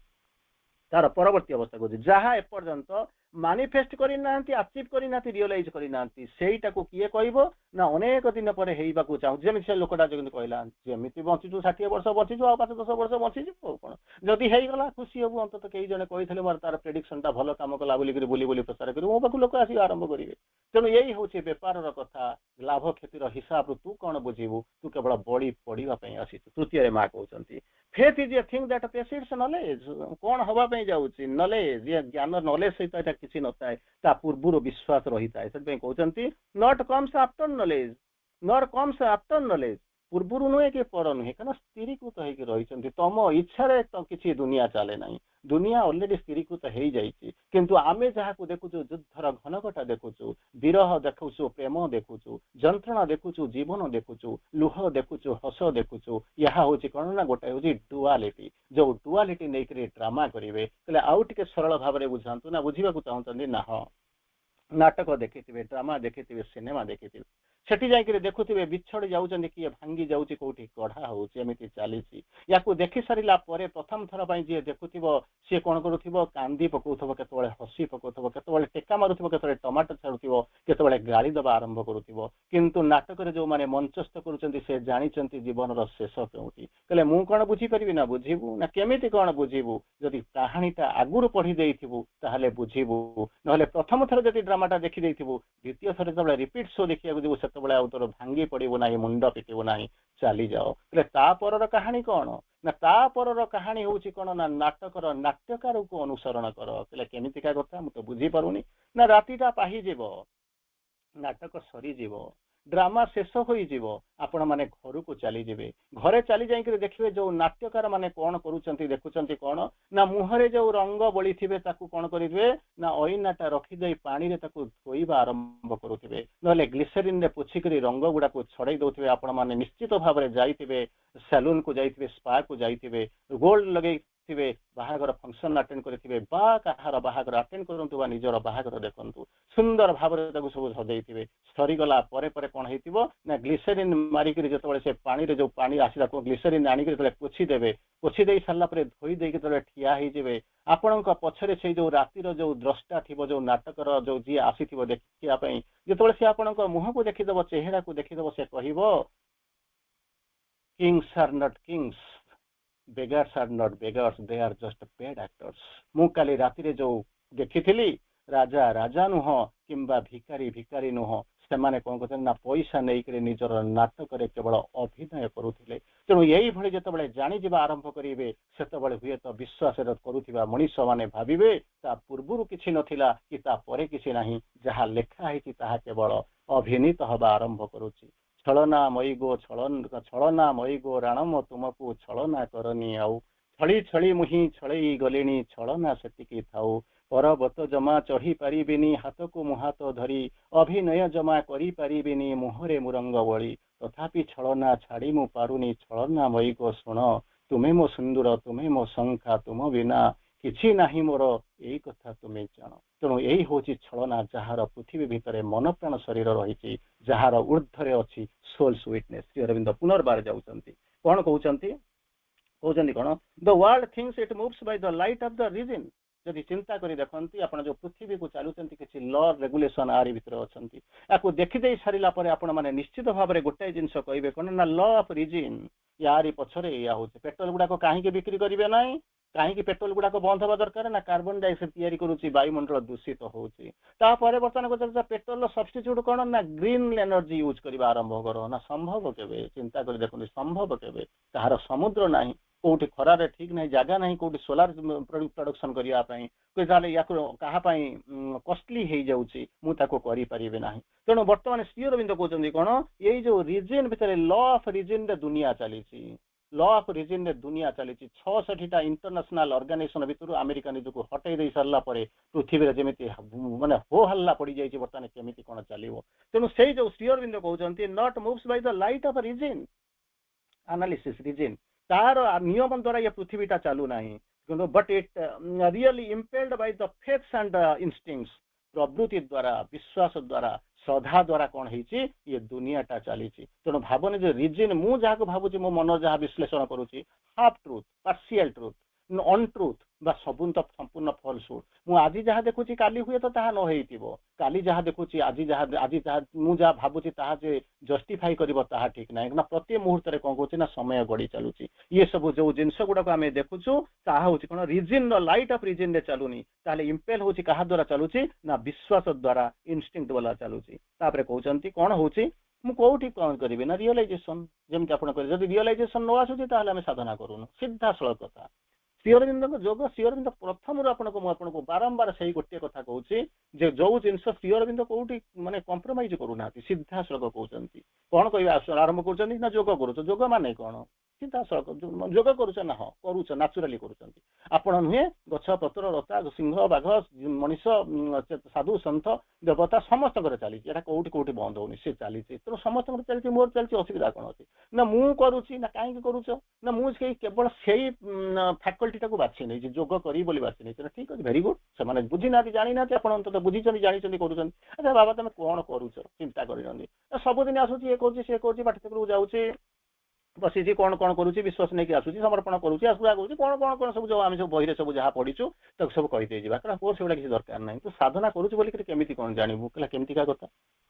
Speaker 1: ତାର ପରବର୍ତ୍ତୀ ଅବସ୍ଥା କହୁଛି ଯାହା ଏପର୍ଯ୍ୟନ୍ତ ମାନିଫେଷ୍ଟ କରିନାହାନ୍ତି ଆଚିଭ କରିନାହାନ୍ତି ରିଅଲାଇଜ କରିନାହାନ୍ତି ସେଇଟାକୁ କିଏ କହିବ ନା ଅନେକ ଦିନ ପରେ ହେଇବାକୁ ଚାହୁଁ ଯେମିତି ସେ ଲୋକଟା ଯେମିତି କହିଲା ଯେମିତି ବଞ୍ଚିଛୁ 60 ବର୍ଷ ବଞ୍ଚିଛୁ ଆଉ 5-10 ବର୍ଷ ବଞ୍ଚିଯିବୁ ଆଉ କଣ ଯଦି ହେଇଗଲା ଖୁସି ହବୁ ଅନ୍ତତଃ କେହି ଜଣେ କହିଥିଲେ ମୋର ତାର ପ୍ରେଡିକ୍ସନ ଟା ଭଲ କାମ କଲା ବୋଲିକିରି ବୁଲି ବୁଲି ପ୍ରଚାର କରିବୁ ମୋ ପାଖକୁ ଲୋକ ଆସିକି ଆରମ୍ଭ କରିବେ। ତେଣୁ ଏଇ ହଉଛି ବେପାରର କଥା ଲାଭ କ୍ଷତିର ହିସାବରୁ ତୁ କଣ ବୁଝିବୁ ତୁ କେବଳ ବଳି ପଡିବା ପାଇଁ ଆସିଛୁ। ତୃତୀୟରେ ମା କହୁଛନ୍ତି faith is a thing that precedes knowledge କଣ ହବା ପାଇଁ ଯାଉଛି ନଲେଜ ଜ୍ଞାନ ନଲେଜ ସହିତ ଏଟା କିଛି ନଥାଏ ତା ପୂର୍ବରୁ ବିଶ୍ୱାସ ରହିଥାଏ। ସେଥିପାଇଁ କହୁଛନ୍ତି not comes after knowledge not comes after knowledge ପୂର୍ବରୁ ନୁହେଁ କି ପର ନୁହେଁ କାରଣ ସ୍ଥିରୀକୃତ ହେଇକି ରହିଛନ୍ତି ତମ ଇଚ୍ଛାରେ ତ କିଛି ଦୁନିଆ ଚାଲେ ନାହିଁ ଦୁନିଆ ଅଲରେଡି ସ୍ଥିରୀକୃତ ହେଇଯାଇଛି। କିନ୍ତୁ ଆମେ ଯାହାକୁ ଦେଖୁଛୁ ଯୁଦ୍ଧର ଘନଘଟା ଦେଖୁଛୁ ବିରହ ଦେଖୁଛୁ ପ୍ରେମ ଦେଖୁଛୁ ଯନ୍ତ୍ରଣା ଦେଖୁଛୁ ଜୀବନ ଦେଖୁଛୁ ଲୁହ ଦେଖୁଛୁ ହସ ଦେଖୁଛୁ ଏହା ହଉଛି କଣ ନା ଗୋଟେ ହଉଛି ଡୁଆଲିଟି ଯୋଉ ଡୁଆଲିଟି ନେଇକରି ଡ୍ରାମା କରିବେ। ହେଲେ ଆଉ ଟିକେ ସରଳ ଭାବରେ ବୁଝାନ୍ତୁ ନା ବୁଝିବାକୁ ଚାହୁଁଛନ୍ତି ନା ହଁ ନାଟକ ଦେଖିଥିବେ ଡ୍ରାମା ଦେଖିଥିବେ ସିନେମା ଦେଖିଥିବେ ସେଠି ଯାଇକିରି ଦେଖୁଥିବେ ବିଛଡି ଯାଉଛନ୍ତି କିଏ ଭାଙ୍ଗି ଯାଉଛି କୋଉଠି କଢା ହଉଛି ଏମିତି ଚାଲିଛି। ୟାକୁ ଦେଖି ସାରିଲା ପରେ ପ୍ରଥମ ଥର ପାଇଁ ଯିଏ ଦେଖୁଥିବ ସିଏ କଣ କରୁଥିବ କାନ୍ଦି ପକଉଥିବ କେତେବେଳେ ହସି ପକଉଥିବ କେତେବେଳେ ଟେକା ମାରୁଥିବ କେତେବେଳେ ଟମାଟୋ ଛାଡୁଥିବ କେତେବେଳେ ଗାଳି ଦେବା ଆରମ୍ଭ କରୁଥିବ। କିନ୍ତୁ ନାଟକରେ ଯୋଉମାନେ ମଞ୍ଚସ୍ଥ କରୁଛନ୍ତି ସେ ଜାଣିଛନ୍ତି ଜୀବନର ଶେଷ କେଉଁଠି। କହିଲେ ମୁଁ କଣ ବୁଝିପାରିବି ନା ବୁଝିବୁ ନା କେମିତି କଣ ବୁଝିବୁ ଯଦି କାହାଣୀଟା ଆଗରୁ ପଢି ଦେଇଥିବୁ ତାହେଲେ ବୁଝିବୁ ନହେଲେ ପ୍ରଥମ ଥର ଯଦି ଡ୍ରାମାଟା ଦେଖି ଦେଇଥିବୁ ଦ୍ୱିତୀୟ ଥର ଯେତେବେଳେ ରିପିଟ ଶୋ ଦେଖିବାକୁ ଯିବୁ ସେତେବେଳେ ଆଉ ତୋର ଭାଙ୍ଗି ପଡିବୁ ନାହିଁ ମୁଣ୍ଡ ପିଟିବୁ ନାହିଁ ଚାଲିଯାଅ। ହେଲେ ତାପରର କାହାଣୀ କଣ ନା ତାପରର କାହାଣୀ ହଉଛି କଣ ନା ନାଟକର ନାଟ୍ୟକାରକୁ ଅନୁସରଣ କର। ହେଲେ କେମିତିକା କଥା ମୁଁ ତ ବୁଝିପାରୁନି ନା ରାତିଟା ପାହିଯିବ ନାଟକ ସରିଯିବ ड्रामा शेष हो आपण माने घर को चली जिवे घरे चली जाई देखिए जो नाट्यकार माने कौन करूचंती देखुचंती कौन ना मुहरे जो रंग बली थिबे ताकू कौन करिवे ना ऑइनाटा रखी दे पानी रे ताकू धोइबा आरंभ करूथिबे नले ग्लिसरीन रे पोछिकरी रंग गुडा को छड़ाई दउथिबे आपण माने निश्चित भाव रे जाईथिबे सैलून को जाईथिबे स्पा को जाईथिबे गोल्ड लगे थे बाहागर फंक्शन अटेंड करेंगे कहार बाहागर अटेंड करंतु बा निजर बाहागर देखंतु सुंदर भाव सब सजैथिबे सरीगला परे परे कौन हो ना ग्लिसरीन मारिक जो से पानी रे जो पानी आसला ग्लिसरीन आनिक पोछि देबे पोछि दे सारा धोई देके जो ठिया होइजिबे आपणक पछरे से जो रातिर जो द्रष्टा थिबो जो नाटकर जो जी आसीथिबो देखिया पई जेतबेले से आपणक मुह को देखिदबो चेहरा को देखिदबो से कहिबो kings are not kings beggars are not beggars they are just paid actors मु काली राति रे जो देखिथिली राजा राजा नुह किंबा भिकारी भिकारी नुह से माने कोन कहते ना पैसा नै करे निजर नाटक रे केवल अभिनय करूथिले तेणु यही भली जेतबेले जानि जिबा आरंभ करिवे सेतबेले हुए तो विश्वास करूथिबा मनीष माने भाबिबे ता पूर्वरु किछि नथिला कि ता परे किछि नाही जहा लेखा हेछि ताहा केवल अभिनीत हबा आरंभ करूछि छलना मई गो छलना मई गो राणम तुमको छलना करनी आउ छली छली मुही छलई गलिणी छलना सेतिकी थाउ परबत जमा चढ़ी पारिबिनी हाथ को मुहात धरी अभिनय जमा करी पारिबिनी मुहरे मुरंग बळी तथापि छलना छाड़ी मु पारुनी छलना मई गो सुण तुमे मो सुंदर तुमे मो शंखा तुम बिना किछि नाही मोर एई कथा तुमे जान तेणु यही हूँ छलना जार पृथ्वी भितर मन प्राण शरीर रही जार ऊर्धरे अच्छी सोल्स विटनेस श्री अरविंद पुनर्बार जाउचंती कौन कहउचंती कौन the world things it moves by the light of the reason जदि चिंता करी देखंती आपण जो पृथ्वी को चलुचंती किछि लॉ रेगुलेशन आरि भितर अछंती याकू देखि देई सारिला परे आपण माने निश्चित भाव रे गोटे जिंस कहबे कोन ना लॉ ऑफ रीजन यारि पछरे या होते पेट्रोल गुडा को काहे के बिक्री करिवे नाही कहीं पेट्रोल गुड़ा बंद हवा दरकार ना कार्बन डाइऑक्साइड तैयारी करुच्ची वायुमंडल दूषित होची बर्तमान को पेट्रोल सब्स्टिट्यूट कौन ना ग्रीन एनर्जी यूज करने आरंभ कर ना संभव केवे चिंता कर देखते संभव केवे कहार समुद्र ना कौटी खरारे ठीक ना जगह ना कौटी सोलार प्रोडक्शन करने या कस्टली हो जाऊँगी मुझे ना तेणु बर्तमान श्री अरविंद कहते कौन ये जो रिजन भितर लॉ ऑफ रिजन रे दुनिया चली लॉ ऑफ रिजन रे दुनिया चली 66टा इंटरनेशनल ऑर्गेनाइजेशन भितर अमेरिका निजको हटई दे सारा पृथ्वी रे जेमिति माने हो हल्ला पड़ी जाइए बर्तमान केमिति कोन चलिवो तेणु से जो श्री अरविंद कहउचंती not moves by the light of reason analysis reason तार नियम द्वारा ये पृथ्वीटा चालू नाही but it really impelled by the faiths and instincts प्रवृत्ति द्वारा विश्वास द्वारा श्रद्धा द्वारा कौन होती ये दुनियाटा चली तेणु भावनी जो रिजन मु जहाँ भावुँ मो मन जहाँ विश्लेषण करुँची half truth partial truth untruth बा संपूर्ण फॉल्सहुड मु आज जहाँ देखुची काली हुए तो ताहा न होइतिबो काली जहाँ देखुची आज जहाँ मु जहाँ भावुची ताहा जे जस्टिफाई करिवो ताहा ठीक नाही ना प्रति मुहूर्त रे कोन कहूची ना समय गड़ी चलुची ये सब जो जिंस गुडा को आमे देखुछु ताहा होची कोन reason no light of reason रे चलुनी ताले इंपेल होची कहा द्वारा चलुची ना विश्वास द्वारा इंस्टिंक्ट वाला चलुची तापरे कहउचंती कोन होची मु कोठी कोन करिवे ना रियलाइजेशन जेमति आपण करि जदि रियलाइजेशन न आसुची ताले आमे साधना करूनु सीधा सळक कथा श्री अरविंद जोग श्री अरविंद प्रथम आपको बारंबार से गोटे कथा कहूँ जो जिनस श्री अरविंद कौटी माने कंप्रोमाइज करूना सीधा सड़क कहते कौन कह आरंभ कर जोग करुच जोग माने कौन सीधा सड़क जोग करुच ना हाँ करुच नाचुराली कर नुहे गछ पत्र लता सिंह बाघ मनीष साधु सन्थ देवता समस्त चली कौटी कौटी बंद होनी सी चली तेणु समस्त चलती मोर चलती असुविधा कौन अच्छी ना मु करुच्ची ना कहीं करुच ना मुझे केवल से फैकल्टी टाक बाछी नहीं जोग करी बाछी नहीं ठीक अच्छे भेरी गुड से बुझी ना जानी ना आप बुझी जानी कर अच्छा बाबा तुम कौन करुच चिंता कर सबुदिन आसूँ ये करुच्ची सी करुच्ची पाठ्यक्रम जाऊँगी बसी कौन कौन करुच्ची विश्वास नहीं आसूँ समर्पण करुच्ची आसूरा करुच्ची कौन कौन कौन सब जो आम सब बही सब जहाँ पढ़ीचु तक सब कहीदे कारण मोर से किसी दरकार ना तू साधना करुच्ची बोलिक केमी कौन जानू कहला केमिका कथा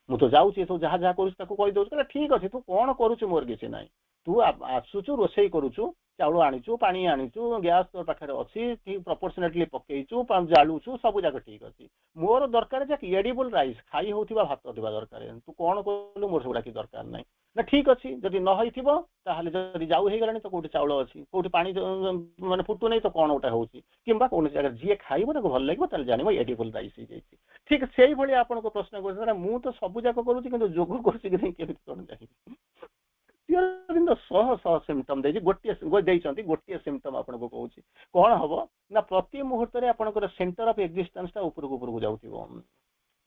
Speaker 1: मु तो जाऊँगी सब जहाँ जहाँ कहीदे कहला ठीक अच्छे तू कौन करुच्चु मोर किसी ना तू आसुचु रोषे करुचु चाउल आनीचु पानी आनीचु गैस तो पाखे अच्छी ठीक प्रपोर्शनेटली पकईचु जालुचु सब जाक ठीक अच्छे मोर दरकार एडिबल राइस खाई होता भात थिबा दरकार तू कौन कहलु मोर सेगुड़ा कि दरकार ना ना ठीक अच्छी जदि न होइथिबो ताहले जदि जाऊ हे गलानी तो कोठी चाउल अछि कोठी पानी माने फुटु नै तो कोन उटा होउची किंबा कोन जगह जे खाइबो ताको भल लागबो ताले जानिबो एडिबल राइस हे जाइछि ठीक सेही भली आपण को प्रश्न करछरा मु तो सब जाक करूची किंतु जोग करछि कि नै केबि कोन जाहि अरविंद सह सह सिम्पटम देछि गोटे सिम्पटम आपण को कहूची कोन हबो ना प्रति मुहूर्त रे आपनकर सेंटर ऑफ एक्जिस्टेंस ता ऊपर को जाउथिबो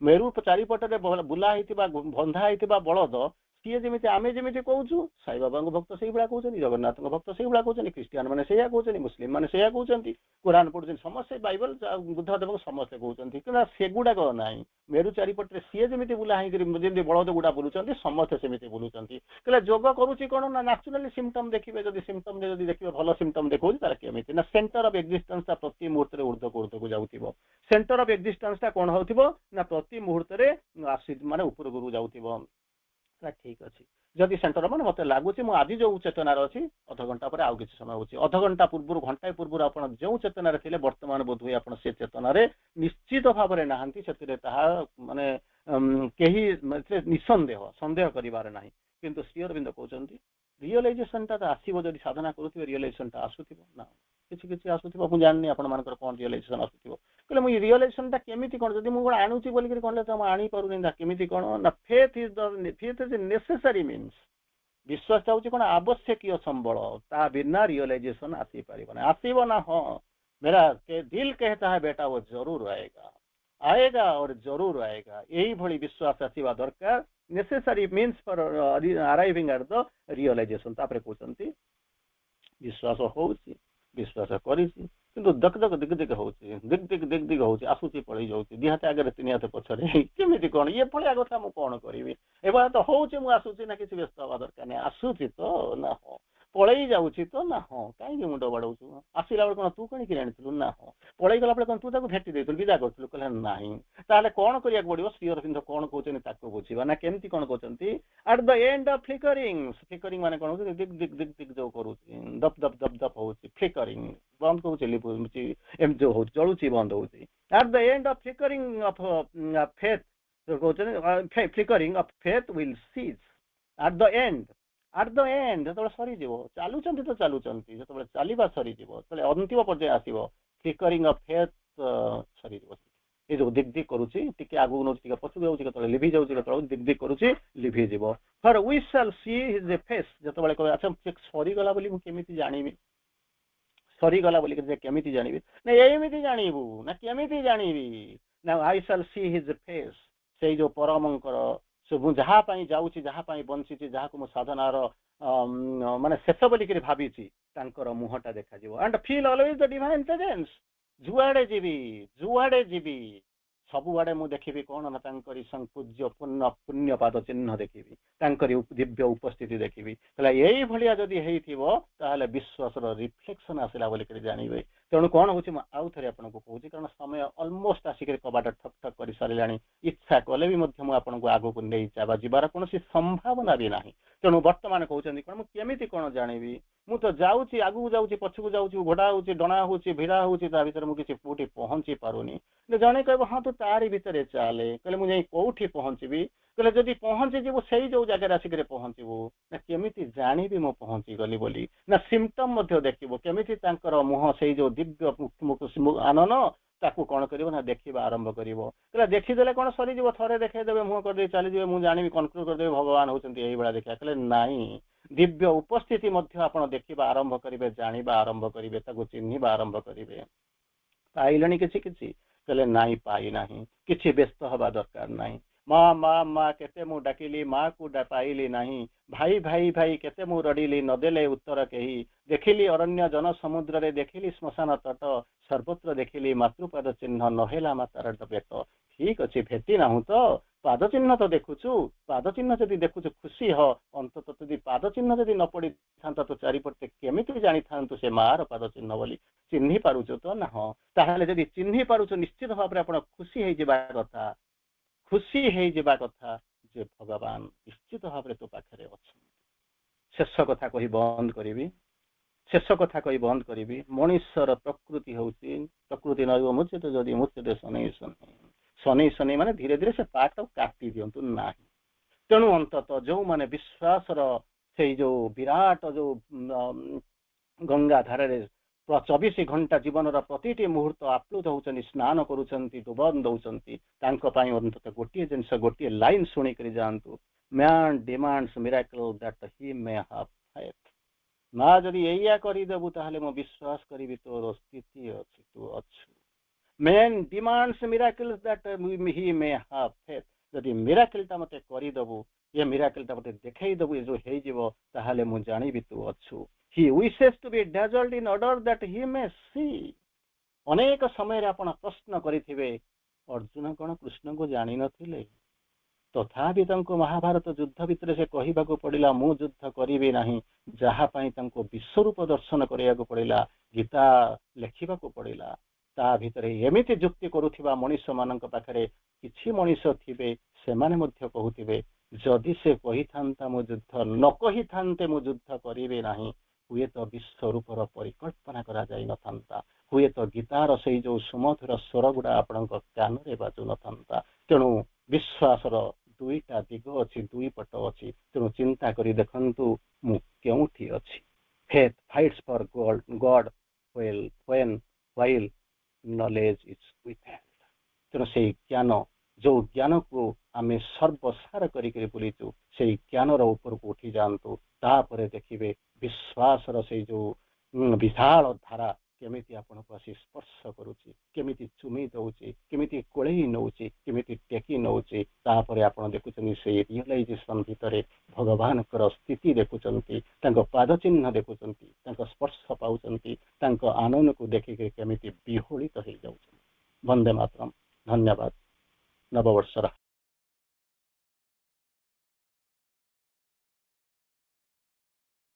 Speaker 1: मेरु चारिपटे बुला होइतिबा बंधा होइतिबा बलद सी जमी आम जमी कहूँ साई बाबा भक्त से कहते जगन्नाथ भक्त से कहते क्रिस्टियान मैंने से कहते मुस्लिम मैंने से कहते कुरान पढ़ुं समस्ते बाइबल बुद्धदेव समस्ते कहते कि सेगुड़ाक ना मेरु चारिपटे सी जमी बुला जमी बलद गुड़ा बुलूँ समस्ते सेमती बुलूँ कहले जोग करुच्ची कौन ना नाचुराली सिम्पटम देखिए जब सिम्पटम देखिए भल सिम्पटम देखा तार केमी ना सेंटर ऑफ एक्जिस्टेंस प्रति मुहूर्त ऊर्ध्व को जाऊँ सेंटर ऑफ एक्जिस्टेंस कौन हो ना प्रति मुहूर्त माने ऊपर को जाऊँ ठीक अच्छे जदि सेंटर मैंने मत लगुच आज जो चेतनार अच्छी अध घंटा पर आउ किसी समय होची अध घंटा पूर्व घंटाए पूर्व आप जो चेतनार थे बर्तमान बोध हुए आप से चेतन निश्चित भाव में नहांती से माने कहीं निसंदेह संदेह करिवार नाही किंतु श्री अरविंद कहते रियलाइजेशन आसो जब साधना करुवे रियलाइजेशन आसुथिबो ना किसी आसुथिबो मु जाननी आपण मानकर कोन रियलाइजेशन आसुथिबो कहले मु रियलाइजेशन केमिति कोन जदि मु कोन आनुची बोली कर कोन त आनी पारुनी ना केमिति कोन ना फेथ इज नेसेसरी मीन्स विश्वास चाहूँ कौन आवश्यक संबल ता बिना रियलाइजेशन आसी पार आसब ना हाँ मेरा दिल कहता है बेटा वो जरूर आएगा और जरूर आएगा यही भली विश्वास आसवा दरकार necessary means for arriving at the realization तापर कहते विश्वास होउची विश्वास करिछि किंतु दक दक दिग दिग होउची दिग दिग होउची आसुची पळै जाउची दी हाते आगे तीन हाते पछरे केमिति कोन ये पळिया कथा मु कोन करिवि एबा तो होउची मु आसुची ना किछि व्यस्त हवा दरकार नै आसुची तो ना हो पळै जाउची तो ना हो काई मुंड बाडौछु आसिला बेल कोन तू कणी कि आनिथिलु ना हो पळै गला बेल कोन तू ताको भेटि देइतु विदा करथिलु कहला नाही ताले कोन करिया पड़ियो श्री अरविंद कोन कहउछन ताको बुझिबा ना केमिति कोन कहउछंती at the end of flickering माने कोन होउछ दिग दिग दिग दिग जो करूची दप दप दप दप होउची फ्लिकरिंग बंद को चली पुची एम जो हो जळुची बंद होउची at the end of flickering of faith कहउछन flickering of faith will cease at the end जो सरी चलुंट तो चलुंट जो चलवा सरी अंतिम पर्याय आसो फ्लिकरिंग ऑफ फेथ सरी ये जो दिग दिग करुच्ची टी आगू नौ पछुक जाऊँगी लिभि जाऊँगी दिग दिग करुच्ची लिभि जीव for we shall see his face जो अच्छा सरीगला केमी जानी सरीगला केमी जानी ना एमती जानबू ना केमी जानवी ना आई शैल सी हिज फेस से जो परमंकर से मुझे जहाँ जाऊँगी जहाँ बंची जहाँ को साधनार माने शेष बोलिक भावी मुहटा देखा and feel always the divine presence जुआड़े जीवी सबुआड़े मु देखी कौन ना पूज्य पुण्य पाद चिन्ह देखी दिव्य उपस्थिति देखी यही भाया जदि होता विश्वास रिफ्लेक्शन आसला बोलिक जानवे तेणु कौन हूँ आउ थे आपको कहूँ कारण समय अलमोस्ट आसिक कबाट ठक ठक कर सारे इच्छा कले भी आपको आग को नहीं जबार कौन संभावना भी ना तेणु बर्तमान कहते कौन मुझे कौन जानवी मु तो जाऊँगी आगू जाऊँगी पछक जाऊँगी घोड़ा हूँ डणा हूँ भिड़ा हूँ भर मुझे कौटी पहुँची पारुनी जड़े कह हाँ तू तारी भितर चले कहले मुझे कौटी पहुँचबी कहले जदि पहुँची जीव से जो जगह आसिक पहुँचबू ना केमी जानवी मु पहुँची गली बोली ना सिम्पटम देखो केमी मुह से जो दिव्य आनन ताकू कौन कर ना देखा आरंभ कर देखीदे कौन सरीज थे देखईदे मुह कर चलीजे मुझे जानवी कनक्लूड करदे भगवान होती भाया देखा कहले नाई दिव्य उपस्थिति आप देखा आरंभ करेंगे जाना आरंभ करेंगे चिन्हवा आरंभ करेंगे पाइले कि कहले नाई पाई ना कि व्यस्त हवा दरकार ना माँ माँ माँ केते मु डाकिली माँ को पाइली नहीं भाई भाई भाई केते मु रड़िली नदेले उत्तर कही देखिली अरण्य जन समुद्र रे देखिली श्मशान तट सर्वत्र देखिली मातृपाद चिन्ह नहेला मातार पेट ठीक अच्छे भेटी ना तो पाद चिन्ह तो देखुचु पाद चिन्ह जदि देखुचु खुशी हो अंतत जदि पाद चिन्ह जदि न पड़ी था तो चारिपटे केमिति जानी था से मार पाद चिन्ह बोली चिन्ही पारुचु तो ना हाँ ताहले जदि चिन्ही पारुचु निश्चित भाव में आपण खुशी हो जावा कथा खुशी हो जावा कथा जे भगवान निश्चित भाव में तो पाखे अच्छा शेष कथा कही बंद करी शेष कथा कही बंद करी मनुष्यर प्रकृति हूँ प्रकृति नईब मुझे जदि मुझे शनि शनि शनि शनि माने धीरे धीरे से पार्ट काटी दिंतु ना ତେଣୁ ଅନ୍ତତଃ ଯେଉଁମାନେ ବିଶ୍ୱାସର ସେଇ ଯୋଉ ବିରାଟ ଯୋଉ ଗଙ୍ଗା ଧାରରେ 24 ଘଣ୍ଟା ଜୀବନର ପ୍ରତିଟି ମୁହୂର୍ତ୍ତ ଆପ୍ଲୁତ ହଉଛନ୍ତି, ସ୍ନାନ କରୁଛନ୍ତି, ଡୁବନ ଦଉଛନ୍ତି, ତାଙ୍କ ପାଇଁ ଅନ୍ତତଃ ଗୋଟିଏ ଜିନିଷ, ଗୋଟିଏ ଲାଇନ ଶୁଣିକରି ଯାଆନ୍ତୁ, man demands miracle that he may have faith. ମା ଯଦି ଏଇଆ କରିଦେବୁ ତାହେଲେ ମୁଁ ବିଶ୍ୱାସ କରିବି ତୋର ସ୍ଥିତି ଅଛି, ତୁ ଅଛୁ। Men demands miracles that he may have faith. ଯଦି ମିରାକଲଟା ମତେ କରିଦେବୁ, ଏ ମିରାକଲଟା ମତେ ଦେଖେଇଦେବୁ, ଏ ଯୋଉ ହେଇଯିବ, ତାହେଲେ ମୁଁ ଜାଣିବି ତୁ ଅଛୁ। ହି wishes to be dazzled in order that he may see। ଅନେକ ସମୟରେ ଆପଣ ପ୍ରଶ୍ନ କରିଥିବେ, ଅର୍ଜୁନ କଣ କୃଷ୍ଣଙ୍କୁ ଜାଣିନଥିଲେ? ତଥାପି ତାଙ୍କୁ ମହାଭାରତ ଯୁଦ୍ଧ ଭିତରେ ସେ କହିବାକୁ ପଡିଲା, ମୁଁ ଯୁଦ୍ଧ କରିବି ନାହିଁ, ଯାହା ପାଇଁ ତାଙ୍କୁ ବିଶ୍ୱରୂପ ଦର୍ଶନ କରିବାକୁ ପଡିଲା, ଗୀତା ଲେଖିବାକୁ ପଡିଲା। ତା ଭିତରେ ଏମିତି ଯୁକ୍ତି କରୁଥିବା ମଣିଷ ମାନଙ୍କ ପାଖରେ କିଛି ମଣିଷ ଥିବେ, ସେମାନେ ମଧ୍ୟ କହୁଥିବେ, ଯଦି ସେ କହିଥାନ୍ତା ମୁଁ ଯୁଦ୍ଧ ନ କହିଥାନ୍ତେ ମୁଁ ଯୁଦ୍ଧ କରିବି ନାହିଁ, ହୁଏତ ବିଶ୍ୱରୂପର ପରିକଳ୍ପନା କରାଯାଇନଥାନ୍ତା, ହୁଏତ ଗୀତାର ସେଇ ଯୋଉ ସୁମଧୁର ସ୍ୱର ଗୁଡା ଆପଣଙ୍କ କାନରେ ବାଜୁନଥାନ୍ତା। ତେଣୁ ବିଶ୍ୱାସର ଦୁଇଟା ଦିଗ ଅଛି, ଦୁଇ ପଟ ଅଛି। ତେଣୁ ଚିନ୍ତା କରି ଦେଖନ୍ତୁ ମୁଁ କେଉଁଠି ଅଛି। Faith fights for God while knowledge is withheld. ତେଣୁ ସେଇ ଜ୍ଞାନ, ଯୋଉ ଜ୍ଞାନକୁ ଆମେ ସର୍ବସାର କରିକି ବୁଲିଛୁ, ସେଇ ଜ୍ଞାନର ଉପରକୁ ଉଠି ଯାଆନ୍ତୁ। ତାପରେ ଦେଖିବେ ବିଶ୍ୱାସର ସେଇ ଯୋଉ ବିଶାଳ ଧାରା କେମିତି ଆପଣଙ୍କୁ ଆସି ସ୍ପର୍ଶ କରୁଛି, କେମିତି ଚୁମି ଦଉଛି, କେମିତି କୋଳେଇ ନଉଛି, କେମିତି ଟେକି ନଉଛି। ତାପରେ ଆପଣ ଦେଖୁଛନ୍ତି ସେଇ ରିଅଲାଇଜେସନ ଭିତରେ ଭଗବାନଙ୍କର ସ୍ଥିତି ଦେଖୁଛନ୍ତି, ତାଙ୍କ ପାଦ ଚିହ୍ନ ଦେଖୁଛନ୍ତି, ତାଙ୍କ ସ୍ପର୍ଶ ପାଉଛନ୍ତି, ତାଙ୍କ ଆନନ୍ଦକୁ ଦେଖିକି କେମିତି ବିହୋଳିତ ହେଇଯାଉଛନ୍ତି। ବନ୍ଦେ ମାତରମ୍। ଧନ୍ୟବାଦ। ନବବର୍ଷର